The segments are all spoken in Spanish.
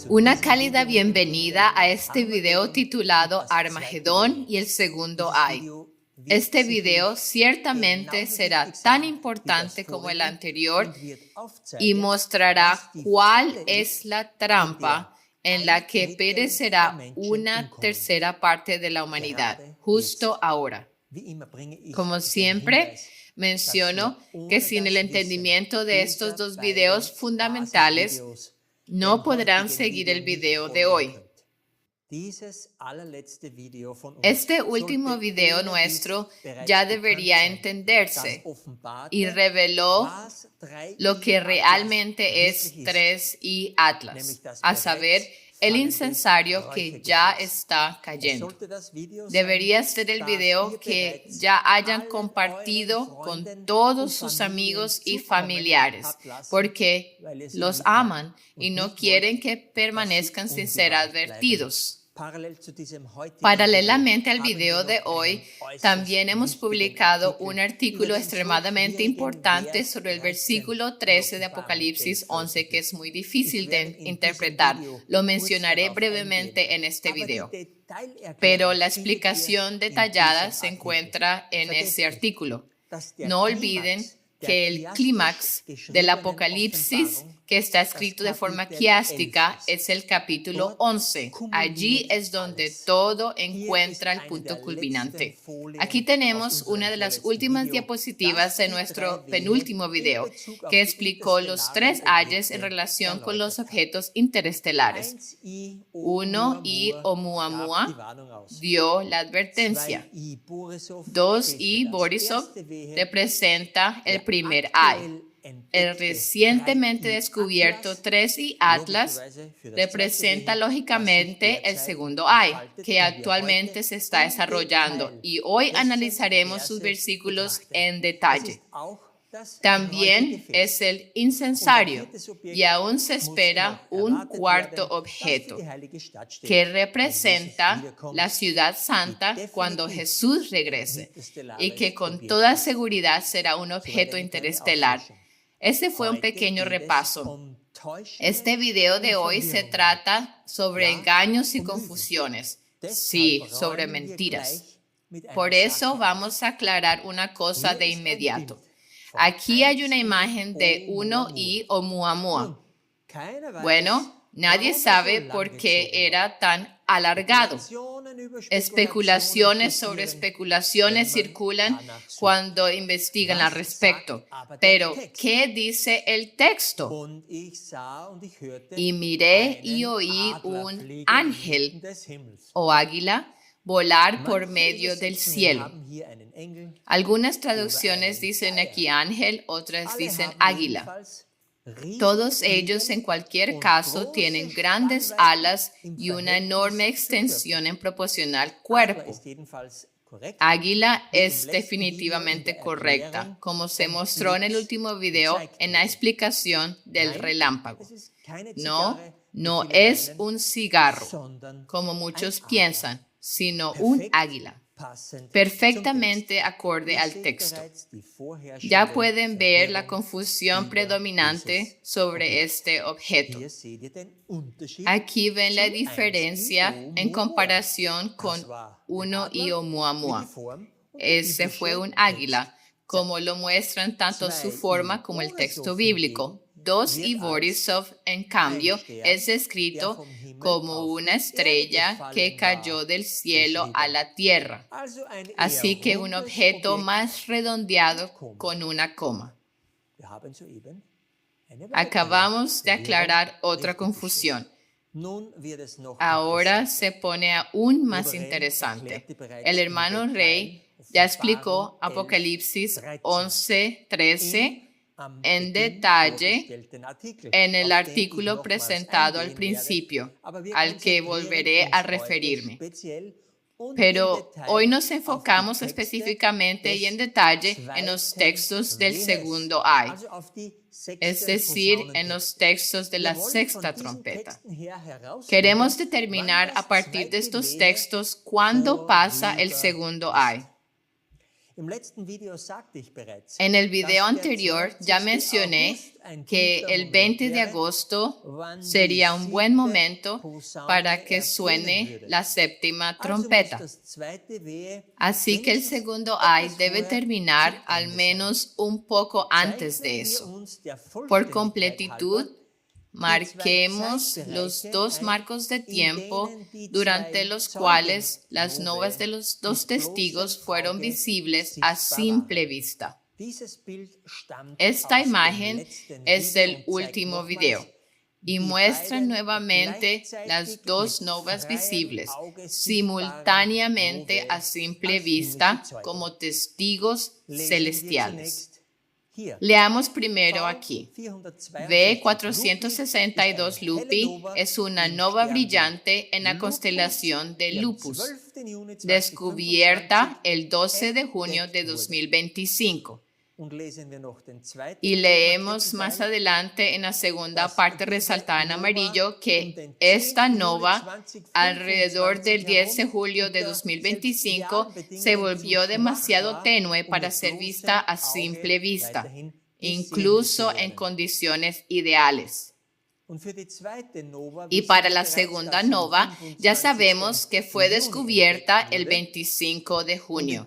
Una cálida bienvenida a este video titulado Armagedón y el segundo Ay. Este video ciertamente será tan importante como el anterior y mostrará cuál es la trampa en la que perecerá una tercera parte de la humanidad, justo ahora. Como siempre, menciono que sin el entendimiento de estos dos videos fundamentales, no podrán seguir el video de hoy. Este último video nuestro ya debería entenderse y reveló lo que realmente es 3i Atlas, a saber, el incensario que ya está cayendo. Debería ser el video que ya hayan compartido con todos sus amigos y familiares, porque los aman y no quieren que permanezcan sin ser advertidos. Paralelamente al video de hoy, también hemos publicado un artículo extremadamente importante sobre el versículo 13 de Apocalipsis 11, que es muy difícil de interpretar. Lo mencionaré brevemente en este video, pero la explicación detallada se encuentra en ese artículo. No olviden que el clímax del Apocalipsis, que está escrito de forma quiástica, es el capítulo 11. Allí es donde todo encuentra el punto culminante. Aquí tenemos una de las últimas diapositivas de nuestro penúltimo video, que explicó los 3 ayes en relación con los objetos interestelares. 1i Oumuamua dio la advertencia. 2i Borisov representa el primer ay. El recientemente descubierto 3i Atlas representa lógicamente el segundo ay, que actualmente se está desarrollando, y hoy analizaremos sus versículos en detalle. También es el incensario, y aún se espera un cuarto objeto, que representa la ciudad santa cuando Jesús regrese, y que con toda seguridad será un objeto interestelar. Este fue un pequeño repaso. Este video de hoy se trata sobre engaños y confusiones. Sí, sobre mentiras. Por eso vamos a aclarar una cosa de inmediato. Aquí hay una imagen de 1i Oumuamua. Bueno, nadie sabe por qué era tan alargado. Especulaciones sobre especulaciones circulan cuando investigan al respecto. Pero, ¿qué dice el texto? Y miré y oí un ángel o águila volar por medio del cielo. Algunas traducciones dicen aquí ángel, otras dicen águila. Todos ellos en cualquier caso tienen grandes alas y una enorme extensión en proporcional cuerpo. Águila es definitivamente correcta, como se mostró en el último video en la explicación del relámpago. No es un cigarro, como muchos piensan, sino un águila. Perfectamente acorde al texto. Ya pueden ver la confusión predominante sobre este objeto. Aquí ven la diferencia en comparación con 1i Oumuamua. Ese fue un águila, como lo muestran tanto su forma como el texto bíblico. 2i Borisov, en cambio, es descrito como una estrella que cayó del cielo a la tierra, así que un objeto más redondeado con una coma. Acabamos de aclarar otra confusión. Ahora se pone aún más interesante. El hermano Rey ya explicó Apocalipsis 11:13 en detalle en el artículo presentado al principio, al que volveré a referirme. Pero hoy nos enfocamos específicamente y en detalle en los textos del segundo ay, es decir, en los textos de la sexta trompeta. Queremos determinar a partir de estos textos cuándo pasa el segundo ay. En el video anterior ya mencioné que el 20 de agosto sería un buen momento para que suene la séptima trompeta. Así que el segundo ay debe terminar al menos un poco antes de eso. Por completitud, marquemos los dos marcos de tiempo durante los cuales las novas de los dos testigos fueron visibles a simple vista. Esta imagen es del último video y muestra nuevamente las dos novas visibles simultáneamente a simple vista como testigos celestiales. Leamos primero aquí. V462 Lupi es una nova brillante en la constelación de Lupus, descubierta el 12 de junio de 2025. Y leemos más adelante en la segunda parte resaltada en amarillo que esta nova alrededor del 10 de julio de 2025 se volvió demasiado tenue para ser vista a simple vista, incluso en condiciones ideales. Y para la segunda nova, ya sabemos que fue descubierta el 25 de junio.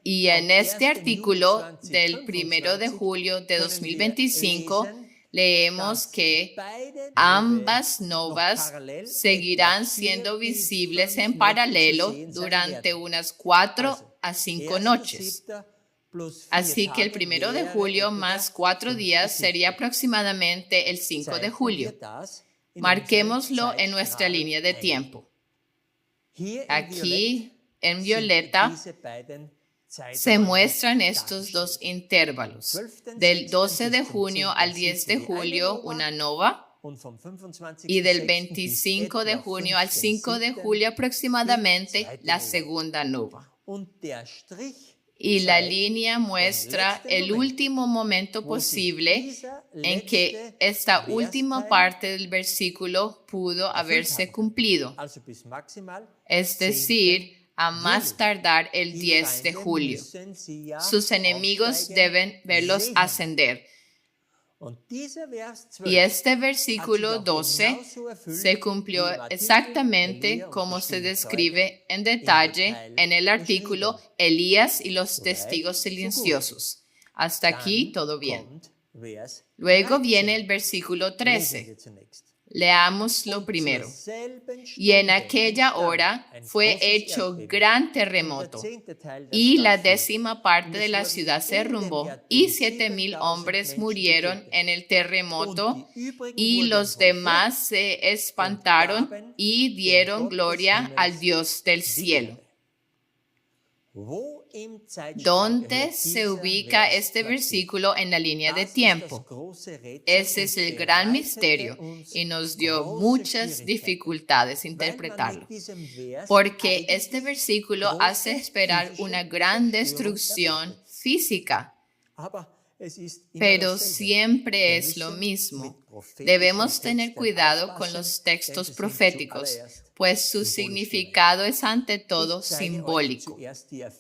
Y en este artículo del 1 de julio de 2025, leemos que ambas novas seguirán siendo visibles en paralelo durante unas 4 a 5 noches. Así que el 1 de julio más 4 días sería aproximadamente el 5 de julio. Marquémoslo en nuestra línea de tiempo. Aquí, en violeta, se muestran estos dos intervalos. Del 12 de junio al 10 de julio, una nova, y del 25 de junio al 5 de julio aproximadamente, la segunda nova. Y la línea muestra el último momento posible en que esta última parte del versículo pudo haberse cumplido, es decir, a más tardar el 10 de julio. Sus enemigos deben verlos ascender. Y este versículo 12 se cumplió exactamente como se describe en detalle en el artículo Elías y los testigos silenciosos. Hasta aquí todo bien. Luego viene el versículo 13. Leámoslo primero. Y en aquella hora fue hecho gran terremoto, y la 10ª parte de la ciudad se derrumbó, y 7,000 hombres murieron en el terremoto, y los demás se espantaron y dieron gloria al Dios del cielo. ¿Dónde se ubica este versículo en la línea de tiempo? Ese es el gran misterio y nos dio muchas dificultades interpretarlo, porque este versículo hace esperar una gran destrucción física, pero siempre es lo mismo. Debemos tener cuidado con los textos proféticos, pues su significado es ante todo simbólico.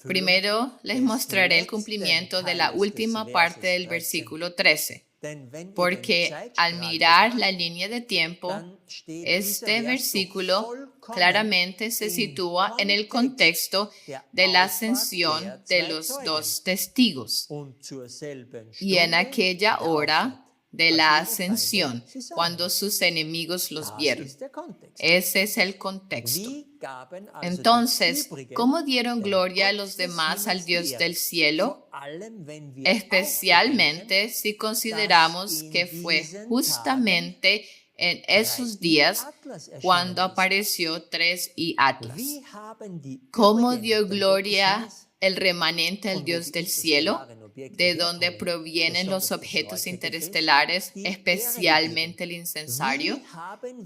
Primero les mostraré el cumplimiento de la última parte del versículo 13, porque al mirar la línea de tiempo, este versículo claramente se sitúa en el contexto de la ascensión de los dos testigos y en aquella hora de la ascensión, cuando sus enemigos los vieron. Ese es el contexto. Entonces, ¿cómo dieron gloria a los demás al Dios del cielo? Especialmente si consideramos que fue justamente en esos días cuando apareció 3 y Atlas. ¿Cómo dio gloria el remanente al Dios del cielo? ¿De donde provienen los objetos interestelares, especialmente el incensario?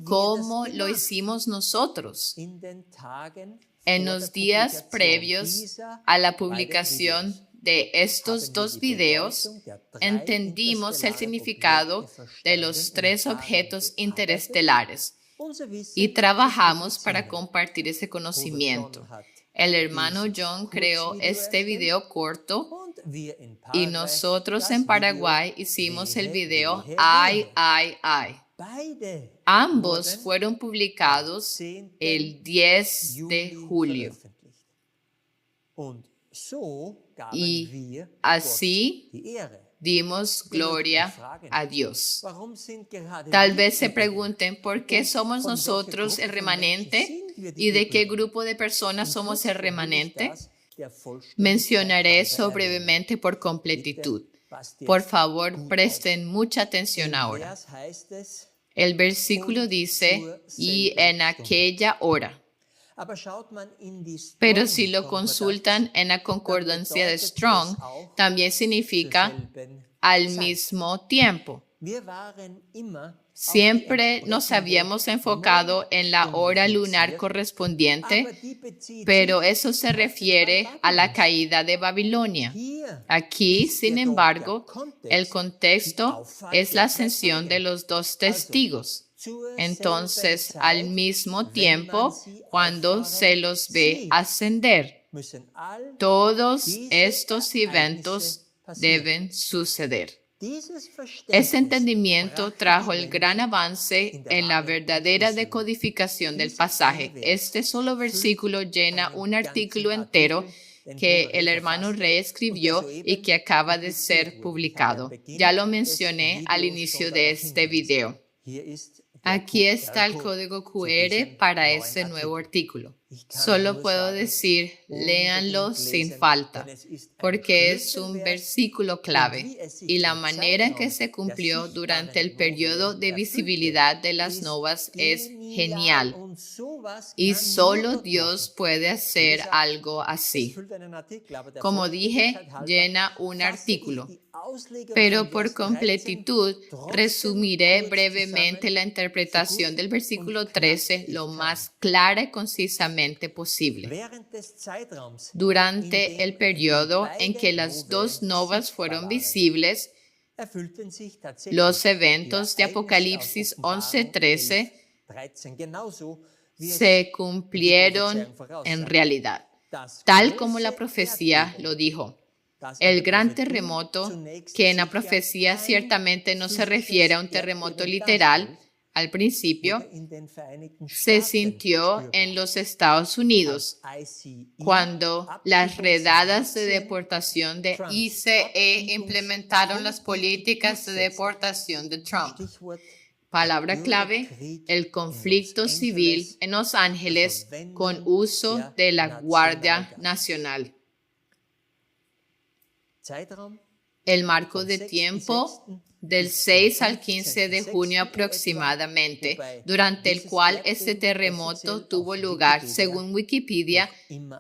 ¿Cómo lo hicimos nosotros? En los días previos a la publicación de estos dos videos, entendimos el significado de los 3 objetos interestelares y trabajamos para compartir ese conocimiento. El hermano John creó este video corto y nosotros en Paraguay hicimos el video Ay, ay, ay. Ambos fueron publicados el 10 de julio. Y así dimos gloria a Dios. Tal vez se pregunten por qué somos nosotros el remanente y de qué grupo de personas somos el remanente. Mencionaré eso brevemente por completitud. Por favor, presten mucha atención ahora. El versículo dice, y en aquella hora. Pero si lo consultan en la concordancia de Strong, también significa al mismo tiempo. Siempre nos habíamos enfocado en la hora lunar correspondiente, pero eso se refiere a la caída de Babilonia. Aquí, sin embargo, el contexto es la ascensión de los dos testigos. Entonces, al mismo tiempo, cuando se los ve ascender, todos estos eventos deben suceder. Ese entendimiento trajo el gran avance en la verdadera decodificación del pasaje. Este solo versículo llena un artículo entero que el hermano Rey escribió y que acaba de ser publicado. Ya lo mencioné al inicio de este video. Aquí está el código QR para ese nuevo artículo. Solo puedo decir, léanlo sin falta, porque es un versículo clave y la manera en que se cumplió durante el periodo de visibilidad de las novas es genial. Y solo Dios puede hacer algo así. Como dije, llena un artículo. Pero por completitud, resumiré brevemente la interpretación del versículo 13 lo más clara y concisamente posible. Durante el periodo en que las dos novas fueron visibles, los eventos de Apocalipsis 11:13 se cumplieron en realidad, tal como la profecía lo dijo. El gran terremoto, que en la profecía ciertamente no se refiere a un terremoto literal, al principio, se sintió en los Estados Unidos cuando las redadas de deportación de ICE implementaron las políticas de deportación de Trump. Palabra clave, el conflicto civil en Los Ángeles con uso de la Guardia Nacional. El marco de tiempo del 6 al 15 de junio aproximadamente, durante el cual este terremoto tuvo lugar, según Wikipedia,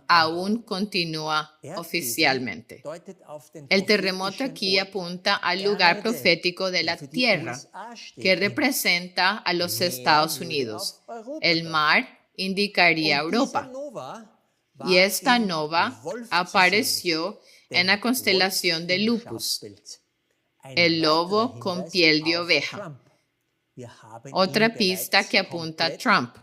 aún continúa oficialmente. El terremoto aquí apunta al lugar profético de la tierra, que representa a los Estados Unidos. El mar indicaría Europa. Y esta nova apareció en la constelación de Lupus, el lobo con piel de oveja. Otra pista que apunta a Trump.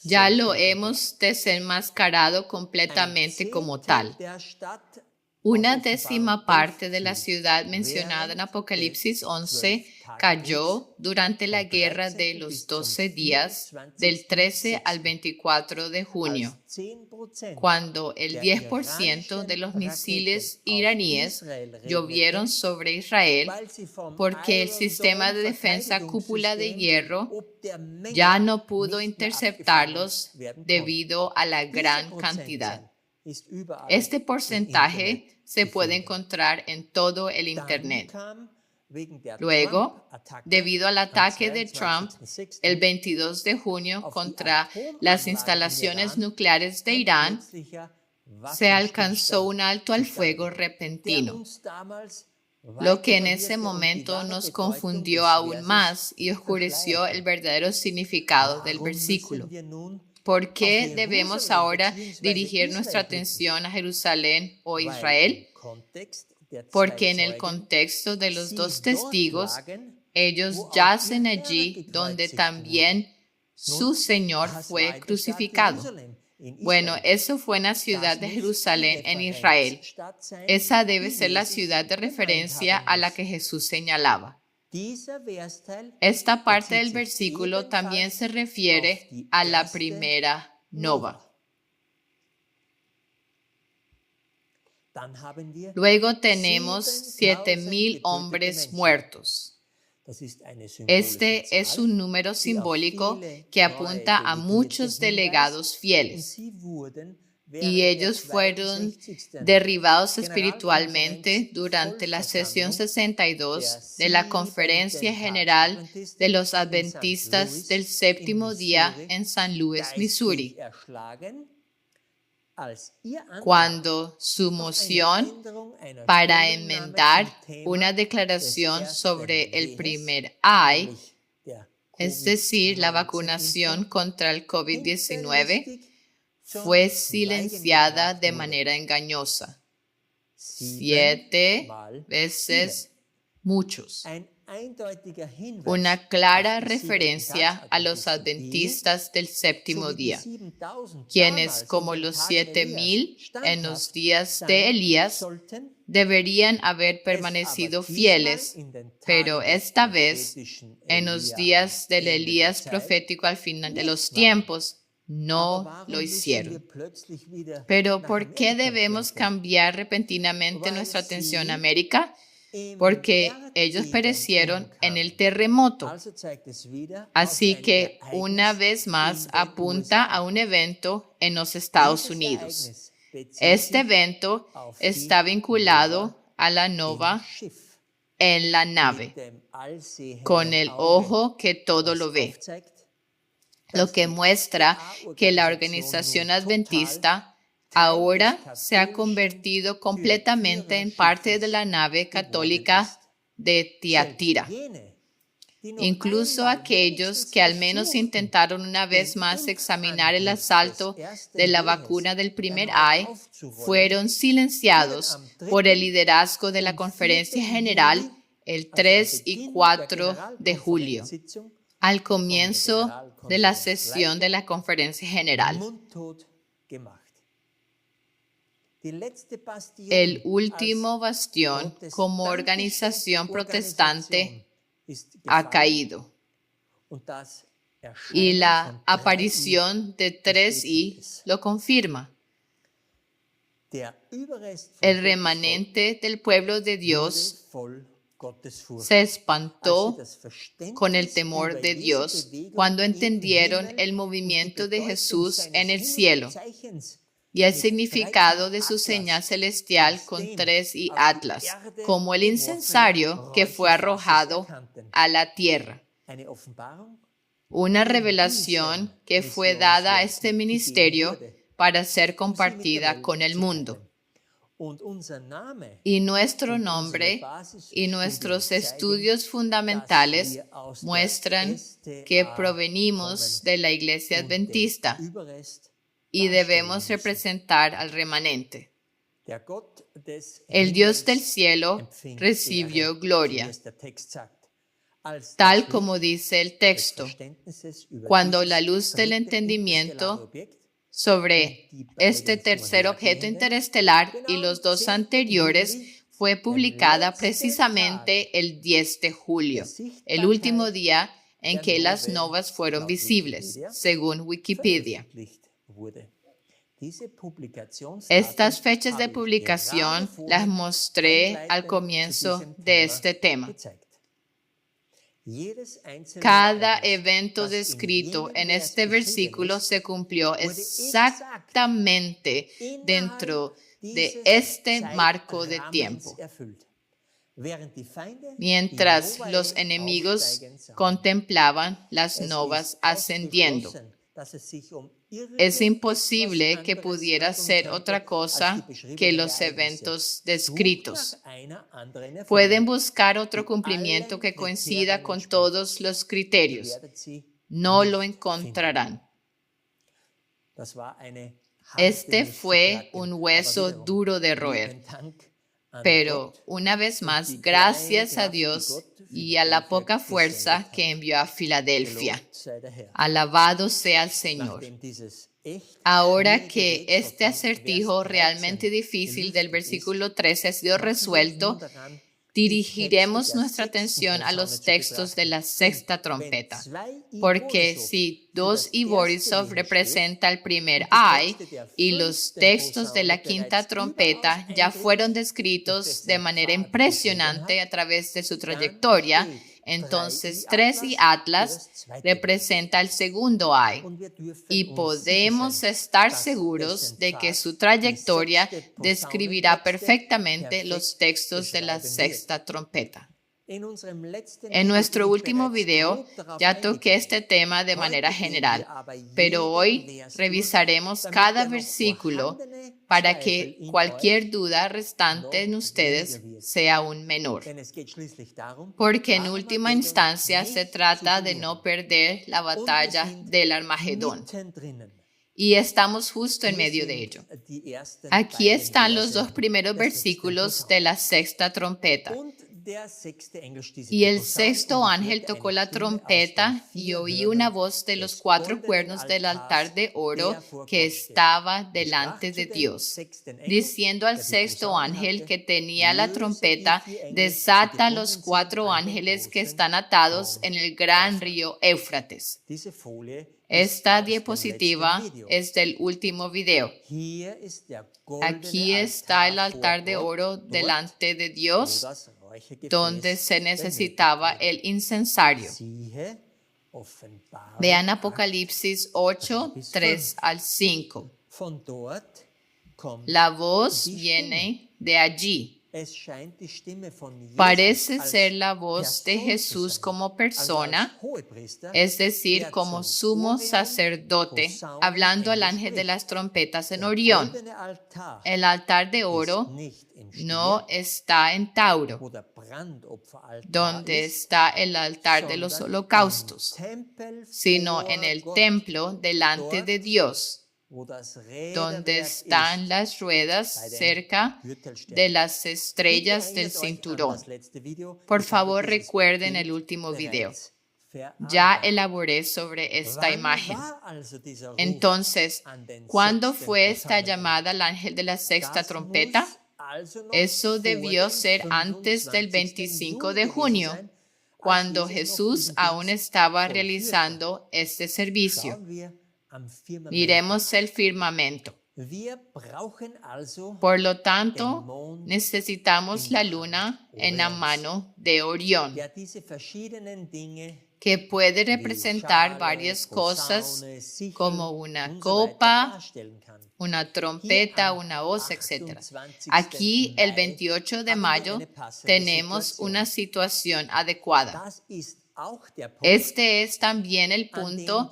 Ya lo hemos desenmascarado completamente como tal. Una décima parte de la ciudad mencionada en Apocalipsis 11 cayó durante la guerra de los 12 días del 13 al 24 de junio, cuando el 10% de los misiles iraníes llovieron sobre Israel porque el sistema de defensa cúpula de hierro ya no pudo interceptarlos debido a la gran cantidad. Este porcentaje se puede encontrar en todo el Internet. Luego, debido al ataque de Trump el 22 de junio contra las instalaciones nucleares de Irán, se alcanzó un alto al fuego repentino, lo que en ese momento nos confundió aún más y oscureció el verdadero significado del versículo. ¿Por qué debemos ahora dirigir nuestra atención a Jerusalén o Israel? Porque en el contexto de los dos testigos, ellos yacen allí donde también su Señor fue crucificado. Bueno, eso fue en la ciudad de Jerusalén, en Israel. Esa debe ser la ciudad de referencia a la que Jesús señalaba. Esta parte del versículo también se refiere a la primera nova. Luego tenemos 7,000 hombres muertos. Este es un número simbólico que apunta a muchos delegados fieles. Y ellos fueron derribados espiritualmente durante la sesión 62 de la Conferencia General de los Adventistas del Séptimo Día en San Luis, Missouri, cuando su moción para enmendar una declaración sobre el primer ay, es decir, la vacunación contra el COVID-19, fue silenciada de manera engañosa. 7 veces muchos. Una clara referencia a los adventistas del séptimo día, quienes, como los 7,000 en los días de Elías, deberían haber permanecido fieles, pero esta vez, en los días del Elías profético al final de los tiempos, no lo hicieron. Pero ¿por qué debemos cambiar repentinamente nuestra atención a América? Porque ellos perecieron en el terremoto. Así que una vez más apunta a un evento en los Estados Unidos. Este evento está vinculado a la nova en la nave, con el ojo que todo lo ve, lo que muestra que la organización adventista ahora se ha convertido completamente en parte de la nave católica de Tiatira. Incluso aquellos que al menos intentaron una vez más examinar el asalto de la vacuna del primer ay fueron silenciados por el liderazgo de la Conferencia General el 3 y 4 de julio, al comienzo de la sesión de la Conferencia General. El último bastión como organización protestante ha caído. Y la aparición de 3i lo confirma. El remanente del pueblo de Dios se espantó con el temor de Dios cuando entendieron el movimiento de Jesús en el cielo y el significado de su señal celestial con 3 y atlas, como el incensario que fue arrojado a la tierra. Una revelación que fue dada a este ministerio para ser compartida con el mundo. Y nuestro nombre y nuestros estudios fundamentales muestran que provenimos de la Iglesia Adventista y debemos representar al remanente. El Dios del cielo recibió gloria, tal como dice el texto, cuando la luz del entendimiento sobre este tercer objeto interestelar y los dos anteriores fue publicada precisamente el 10 de julio, el último día en que las novas fueron visibles, según Wikipedia. Estas fechas de publicación las mostré al comienzo de este tema. Cada evento descrito en este versículo se cumplió exactamente dentro de este marco de tiempo. Mientras los enemigos contemplaban las novas ascendiendo. Es imposible que pudiera ser otra cosa que los eventos descritos. Pueden buscar otro cumplimiento que coincida con todos los criterios. No lo encontrarán. Este fue un hueso duro de roer. Pero, una vez más, gracias a Dios y a la poca fuerza que envió a Filadelfia. Alabado sea el Señor. Ahora que este acertijo realmente difícil del versículo 13 ha sido resuelto, dirigiremos nuestra atención a los textos de la sexta trompeta, porque si 2 y Borisov representa el primer ay y los textos de la quinta trompeta ya fueron descritos de manera impresionante a través de su trayectoria, entonces 3 y Atlas representa el segundo ay y podemos estar seguros de que su trayectoria describirá perfectamente los textos de la sexta trompeta. En nuestro último video ya toqué este tema de manera general, pero hoy revisaremos cada versículo para que cualquier duda restante en ustedes sea aún menor. Porque en última instancia se trata de no perder la batalla del Armagedón. Y estamos justo en medio de ello. Aquí están los 2 primeros versículos de la sexta trompeta. Y el sexto ángel tocó la trompeta y oí una voz de los 4 cuernos del altar de oro que estaba delante de Dios, diciendo al sexto ángel que tenía la trompeta, desata los 4 ángeles que están atados en el gran río Éufrates. Esta diapositiva es del último video. Aquí está el altar de oro delante de Dios, donde se necesitaba el incensario. Vean Apocalipsis 8, 3 al 5. La voz viene de allí. Parece ser la voz de Jesús como persona, es decir, como sumo sacerdote, hablando al ángel de las trompetas en Orión. El altar de oro no está en Tauro, donde está el altar de los holocaustos, sino en el templo delante de Dios, donde están las ruedas cerca de las estrellas del cinturón. Por favor, recuerden el último video. Ya elaboré sobre esta imagen. Entonces, ¿cuándo fue esta llamada al ángel de la sexta trompeta? Eso debió ser antes del 25 de junio, cuando Jesús aún estaba realizando este servicio. Miremos el firmamento. Por lo tanto, necesitamos la luna en la mano de Orión, que puede representar varias cosas como una copa, una trompeta, una hoz, etc. Aquí, el 28 de mayo, tenemos una situación adecuada. Este es también el punto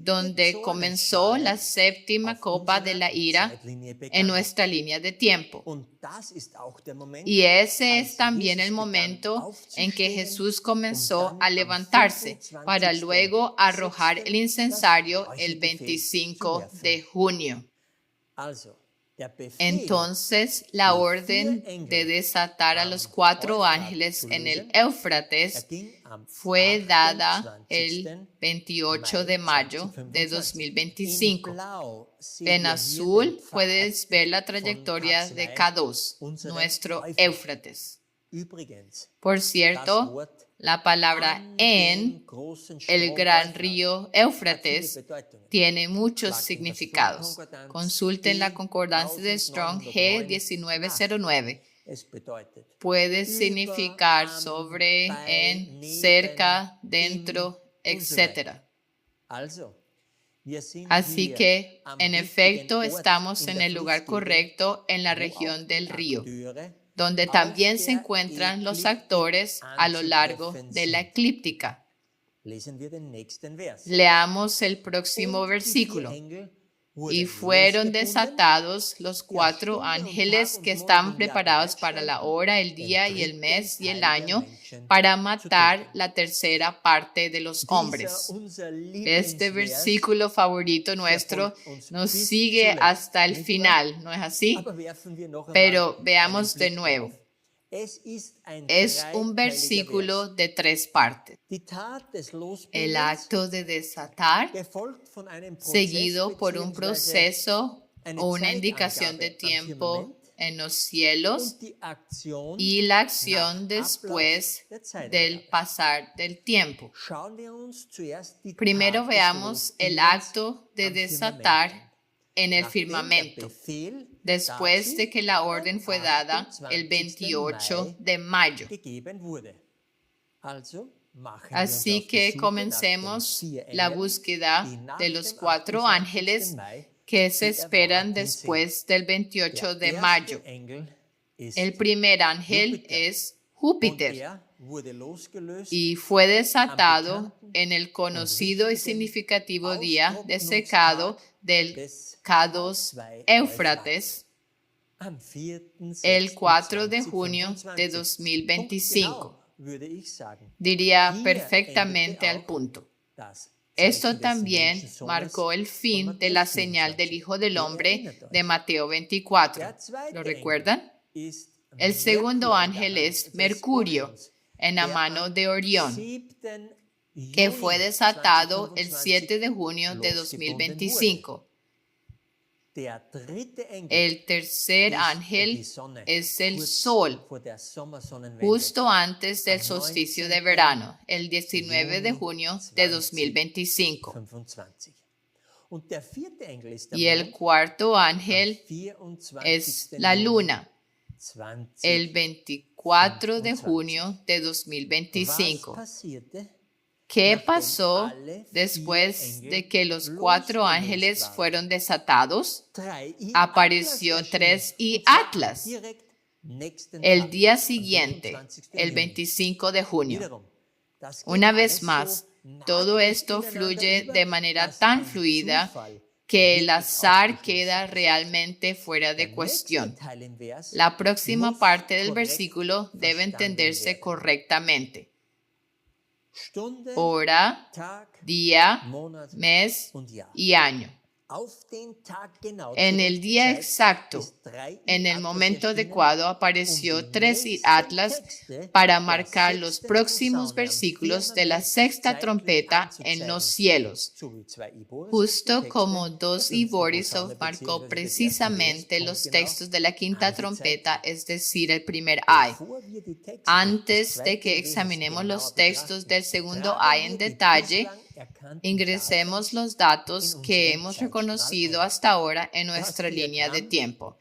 donde comenzó la séptima copa de la ira en nuestra línea de tiempo. Y ese es también el momento en que Jesús comenzó a levantarse para luego arrojar el incensario el 25 de junio. Entonces, la orden de desatar a los 4 ángeles en el Éufrates fue dada el 28 de mayo de 2025. En azul puedes ver la trayectoria de K2, nuestro Éufrates. Por cierto, la palabra en el gran río Éufrates tiene muchos significados. Consulten la concordancia de Strong G1909. Puede significar sobre, en, cerca, dentro, etc. Así que, en efecto, estamos en el lugar correcto en la región del río, donde también se encuentran los actores a lo largo de la eclíptica. Leamos el próximo versículo. Y fueron desatados los 4 ángeles que están preparados para la hora, el día y el mes y el año para matar la tercera parte de los hombres. Este versículo favorito nuestro nos sigue hasta el final, ¿no es así? Pero veamos de nuevo. Es un versículo de 3 partes. El acto de desatar, seguido por un proceso o una indicación de tiempo en los cielos, y la acción después del pasar del tiempo. Primero veamos el acto de desatar en el firmamento, después de que la orden fue dada el 28 de mayo. Así que comencemos la búsqueda de los 4 ángeles que se esperan después del 28 de mayo. El primer ángel es Júpiter y fue desatado en el conocido y significativo día de secado del K2 Éufrates el 4 de junio de 2025. Diría perfectamente al punto. Esto también marcó el fin de la señal del Hijo del Hombre de Mateo 24. ¿Lo recuerdan? El segundo ángel es Mercurio, en la mano de Orión, que fue desatado el 7 de junio de 2025. El tercer ángel es el Sol, justo antes del solsticio de verano, el 19 de junio de 2025. Y el cuarto ángel es la Luna, el 24 de junio de 2025. ¿Qué pasó después de que los 4 ángeles fueron desatados? Apareció 3 y Atlas el día siguiente, el 25 de junio. Una vez más, todo esto fluye de manera tan fluida que el azar queda realmente fuera de cuestión. La próxima parte del versículo debe entenderse correctamente. Hora, día, mes y año. En el día exacto, en el momento adecuado, apareció 3 y Atlas para marcar los próximos versículos de la sexta trompeta en los cielos, justo como 2 y Borisov marcó precisamente los textos de la quinta trompeta, es decir, el primer ay. Antes de que examinemos los textos del segundo ay en detalle, ingresemos los datos que hemos reconocido hasta ahora en nuestra línea de tiempo.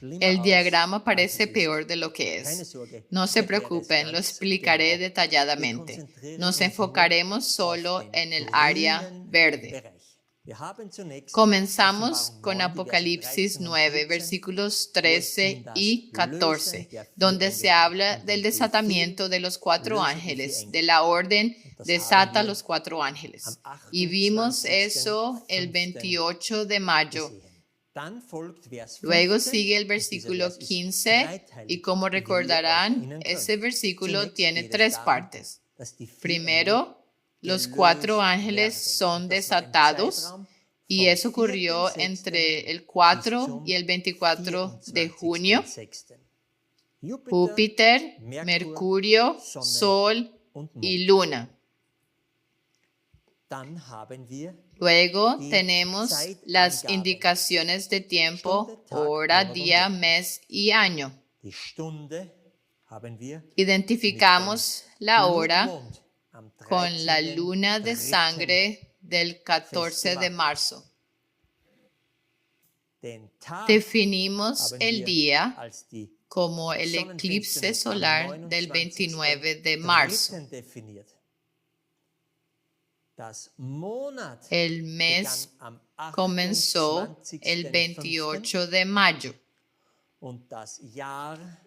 El diagrama parece peor de lo que es. No se preocupen, lo explicaré detalladamente. Nos enfocaremos solo en el área verde. Comenzamos con Apocalipsis 9, versículos 13 y 14, donde se habla del desatamiento de los 4 ángeles, de la orden desata a los 4 ángeles. Y vimos eso el 28 de mayo. Luego sigue el versículo 15 y como recordarán, ese versículo tiene 3 partes. Primero, los 4 ángeles son desatados y eso ocurrió entre el 4 y el 24 de junio. Júpiter, Mercurio, Sol y Luna. Luego tenemos las indicaciones de tiempo, hora, día, mes y año. Identificamos la hora con la luna de sangre del 14 de marzo. Definimos el día como el eclipse solar del 29 de marzo. El mes comenzó el 28 de mayo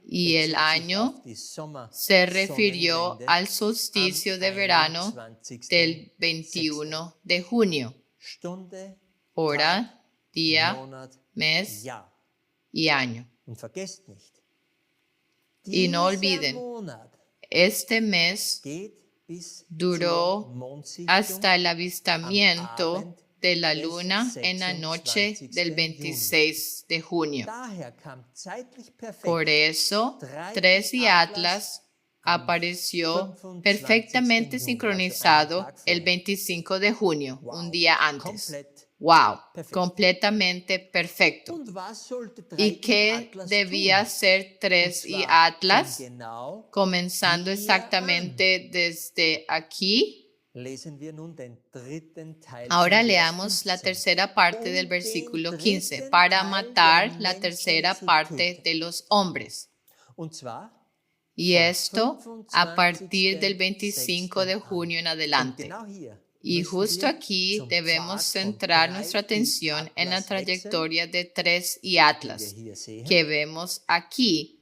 y el año se refirió al solsticio de verano del 21 de junio. Hora, día, mes y año. Y no olviden, este mes duró hasta el avistamiento de la luna en la noche del 26 de junio. Por eso, 3 y Atlas apareció perfectamente sincronizado el 25 de junio, un día antes. ¡Wow! Completamente perfecto. ¿Y qué debía ser 3 y Atlas? Comenzando exactamente desde aquí. Ahora leamos la tercera parte del versículo 15, para matar la tercera parte de los hombres. Y esto a partir del 25 de junio en adelante. Y justo aquí debemos centrar nuestra atención en la trayectoria de 3 y Atlas, que vemos aquí,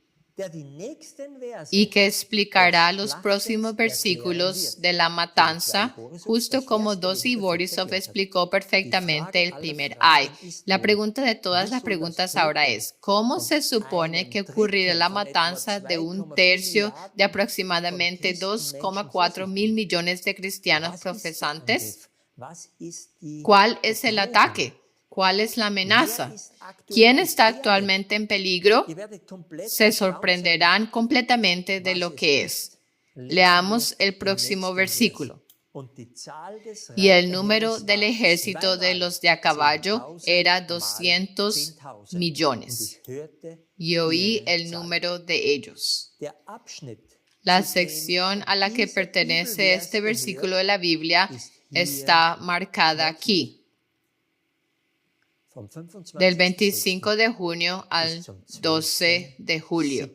y que explicará los próximos versículos de la matanza, justo como Dossie Borisov explicó perfectamente el primer ay. La pregunta de todas las preguntas ahora es, ¿cómo se supone que ocurrirá la matanza de 1/3 de aproximadamente 2,4 mil millones de cristianos profesantes? ¿Cuál es el ataque? ¿Cuál es la amenaza? ¿Quién está actualmente en peligro? Se sorprenderán completamente de lo que es. Leamos el próximo versículo. Y el número del ejército de los de a caballo era 200 millones. Y oí el número de ellos. La sección a la que pertenece este versículo de la Biblia está marcada aquí. Del 25 de junio al 12 de julio,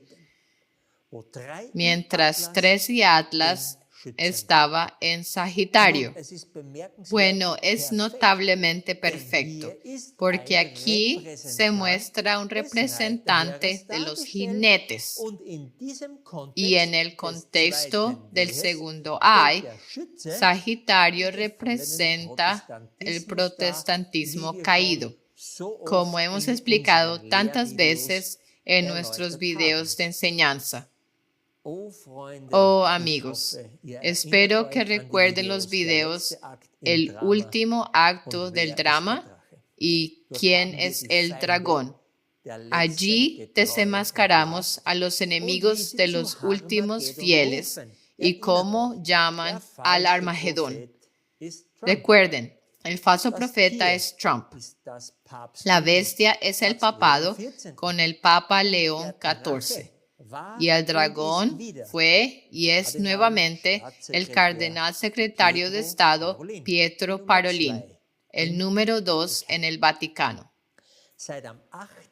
mientras 3 y Atlas estaba en Sagitario. Bueno, es notablemente perfecto, porque aquí se muestra un representante de los jinetes, y en el contexto del segundo ay, Sagitario representa el protestantismo caído, como hemos explicado tantas veces en nuestros videos de enseñanza. Oh amigos, espero que recuerden los videos El último acto del drama y ¿Quién es el dragón? Allí desenmascaramos a los enemigos de los últimos fieles y cómo llaman al Armagedón. Recuerden, el falso profeta es Trump. La bestia es el papado con el Papa León XIV. Y el dragón fue y es nuevamente el cardenal secretario de Estado Pietro Parolin, el número 2 en el Vaticano.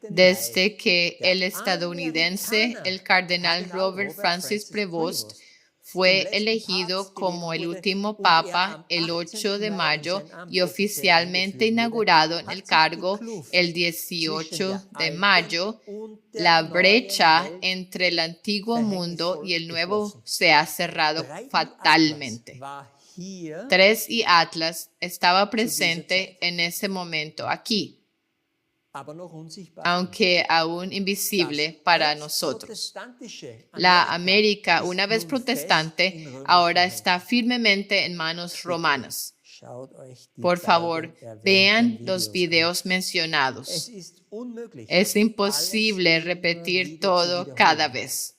Desde que el estadounidense, el cardenal Robert Francis Prevost, fue elegido como el último papa el 8 de mayo y oficialmente inaugurado en el cargo el 18 de mayo, la brecha entre el antiguo mundo y el nuevo se ha cerrado fatalmente. 3 y Atlas estaba presente en ese momento aquí, aunque aún invisible para nosotros. La América, una vez protestante, ahora está firmemente en manos romanas. Por favor, vean los videos mencionados. Es imposible repetir todo cada vez.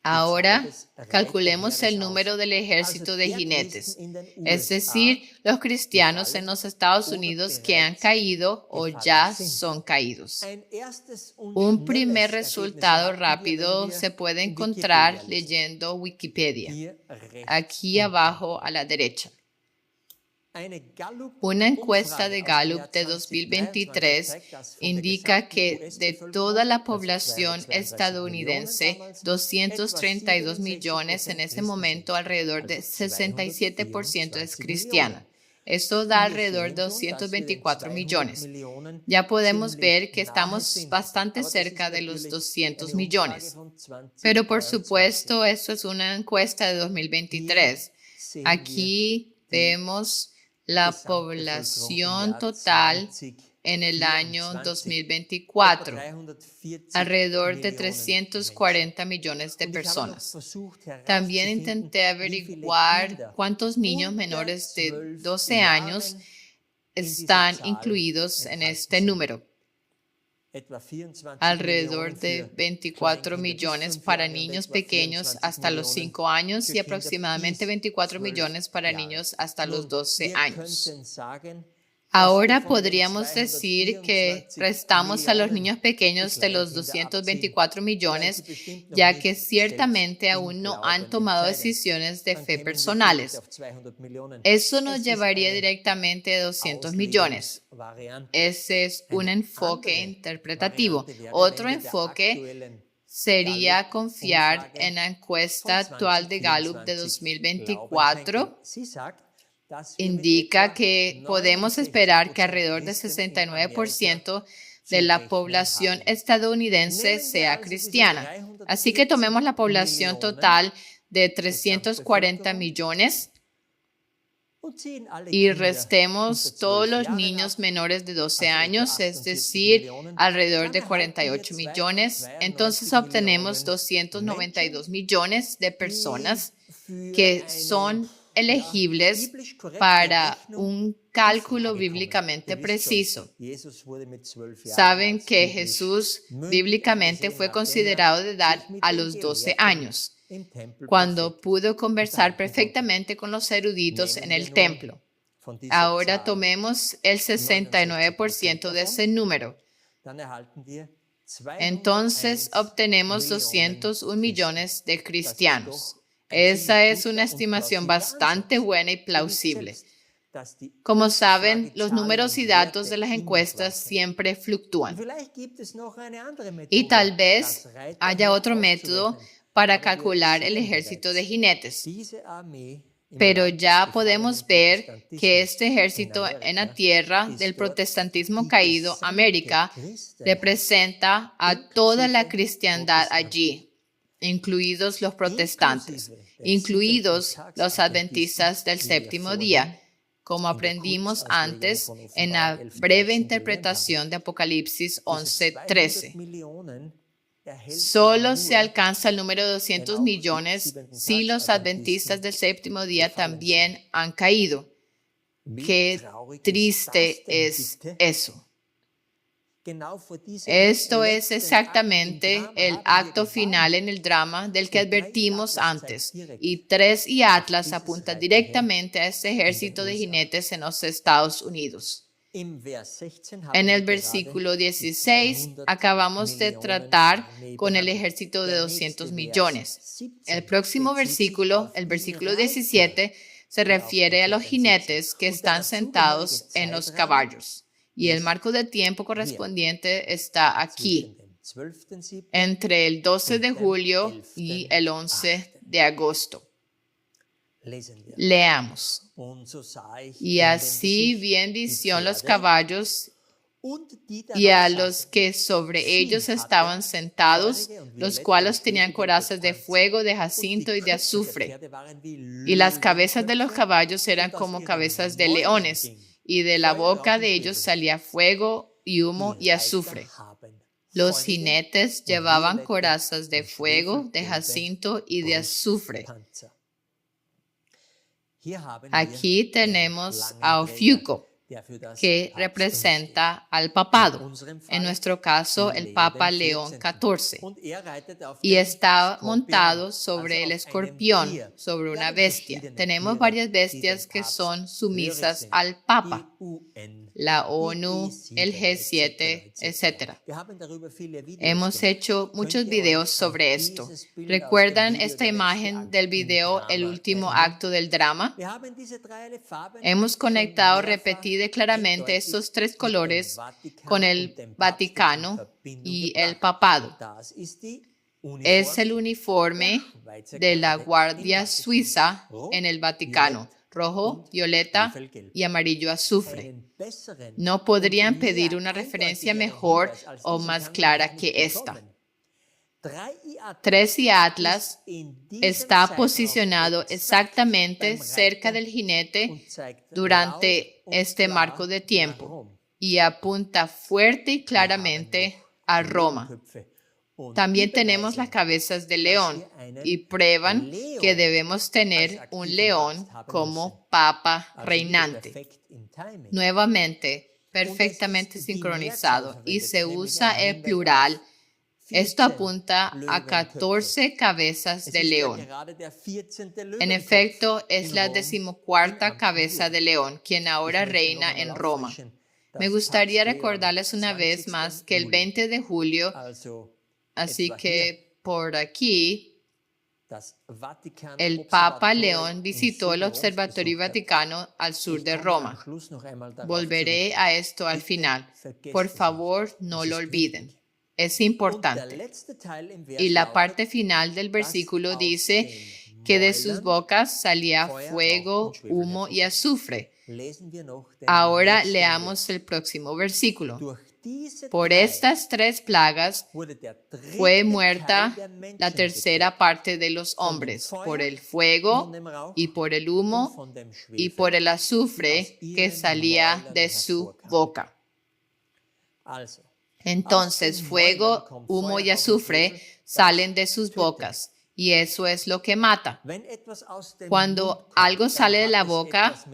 Ahora calculemos el número del ejército de jinetes, es decir, los cristianos en los Estados Unidos que han caído o ya son caídos. Un primer resultado rápido se puede encontrar leyendo Wikipedia, aquí abajo a la derecha. Una encuesta de Gallup de 2023 indica que de toda la población estadounidense, 232 millones en ese momento, alrededor de 67% es cristiana. Esto da alrededor de 224 millones. Ya podemos ver que estamos bastante cerca de los 200 millones. Pero por supuesto, esto es una encuesta de 2023. Aquí vemos la población total en el año 2024, alrededor de 340 millones de personas. También intenté averiguar cuántos niños menores de 12 años están incluidos en este número. Alrededor de 24 millones para niños pequeños hasta los 5 años y aproximadamente 24 millones para niños hasta los 12 años. Ahora podríamos decir que restamos a los niños pequeños de los 224 millones, ya que ciertamente aún no han tomado decisiones de fe personales. Eso nos llevaría directamente a 200 millones. Ese es un enfoque interpretativo. Otro enfoque sería confiar en la encuesta actual de Gallup de 2024. Indica que podemos esperar que alrededor del 69% de la población estadounidense sea cristiana. Así que tomemos la población total de 340 millones y restemos todos los niños menores de 12 años, es decir, alrededor de 48 millones. Entonces obtenemos 292 millones de personas que son elegibles para un cálculo bíblicamente preciso. Saben que Jesús bíblicamente fue considerado de edad a los 12 años, cuando pudo conversar perfectamente con los eruditos en el templo. Ahora tomemos el 69% de ese número. Entonces obtenemos 201 millones de cristianos. Esa es una estimación bastante buena y plausible. Como saben, los números y datos de las encuestas siempre fluctúan. Y tal vez haya otro método para calcular el ejército de jinetes. Pero ya podemos ver que este ejército en la tierra del protestantismo caído, América, representa a toda la cristiandad allí, incluidos los protestantes, incluidos los adventistas del séptimo día, como aprendimos antes en la breve interpretación de Apocalipsis 11:13. Solo se alcanza el número de 200 millones si los adventistas del séptimo día también han caído. Qué triste es eso. Esto es exactamente el acto final en el drama del que advertimos antes, y 3 y Atlas apunta directamente a este ejército de jinetes en los Estados Unidos. En el versículo 16 acabamos de tratar con el ejército de 200 millones. El próximo versículo, el versículo 17, se refiere a los jinetes que están sentados en los caballos. Y el marco de tiempo correspondiente está aquí, entre el 12 de julio y el 11 de agosto. Leamos. Y así vi en visión los caballos y a los que sobre ellos estaban sentados, los cuales tenían corazas de fuego, de jacinto y de azufre. Y las cabezas de los caballos eran como cabezas de leones, y de la boca de ellos salía fuego y humo y azufre. Los jinetes llevaban corazas de fuego, de jacinto y de azufre. Aquí tenemos a Ofiuco, que representa al papado, en nuestro caso el Papa León XIV, y está montado sobre el escorpión, sobre una bestia. Tenemos varias bestias que son sumisas al Papa, la ONU, el G7, etc. Hemos hecho muchos videos sobre esto. ¿Recuerdan esta imagen del video El último acto del drama? Hemos conectado repetido claramente estos 3 colores con el Vaticano y el papado. Es el uniforme de la Guardia Suiza en el Vaticano, rojo, violeta y amarillo azufre. No podrían pedir una referencia mejor o más clara que esta. 3 y Atlas está posicionado exactamente cerca del jinete durante este marco de tiempo. y apunta fuerte y claramente a Roma. También tenemos las cabezas de león y prueban que debemos tener un león como papa reinante. Nuevamente, perfectamente sincronizado y se usa el plural. Esto apunta a 14 cabezas de león. En efecto, es la 14ª cabeza de león, quien ahora reina en Roma. Me gustaría recordarles una vez más que el 20 de julio, así que por aquí, el Papa León visitó el Observatorio Vaticano al sur de Roma. Volveré a esto al final. Por favor, no lo olviden. Es importante. Y la parte final del versículo dice que de sus bocas salía fuego, humo y azufre. Ahora leamos el próximo versículo. Por estas 3 plagas fue muerta la 3ª parte de los hombres, por el fuego y por el humo y por el azufre que salía de su boca. Entonces, fuego, humo y azufre salen de sus bocas, y eso es lo que mata. Cuando algo sale de la boca,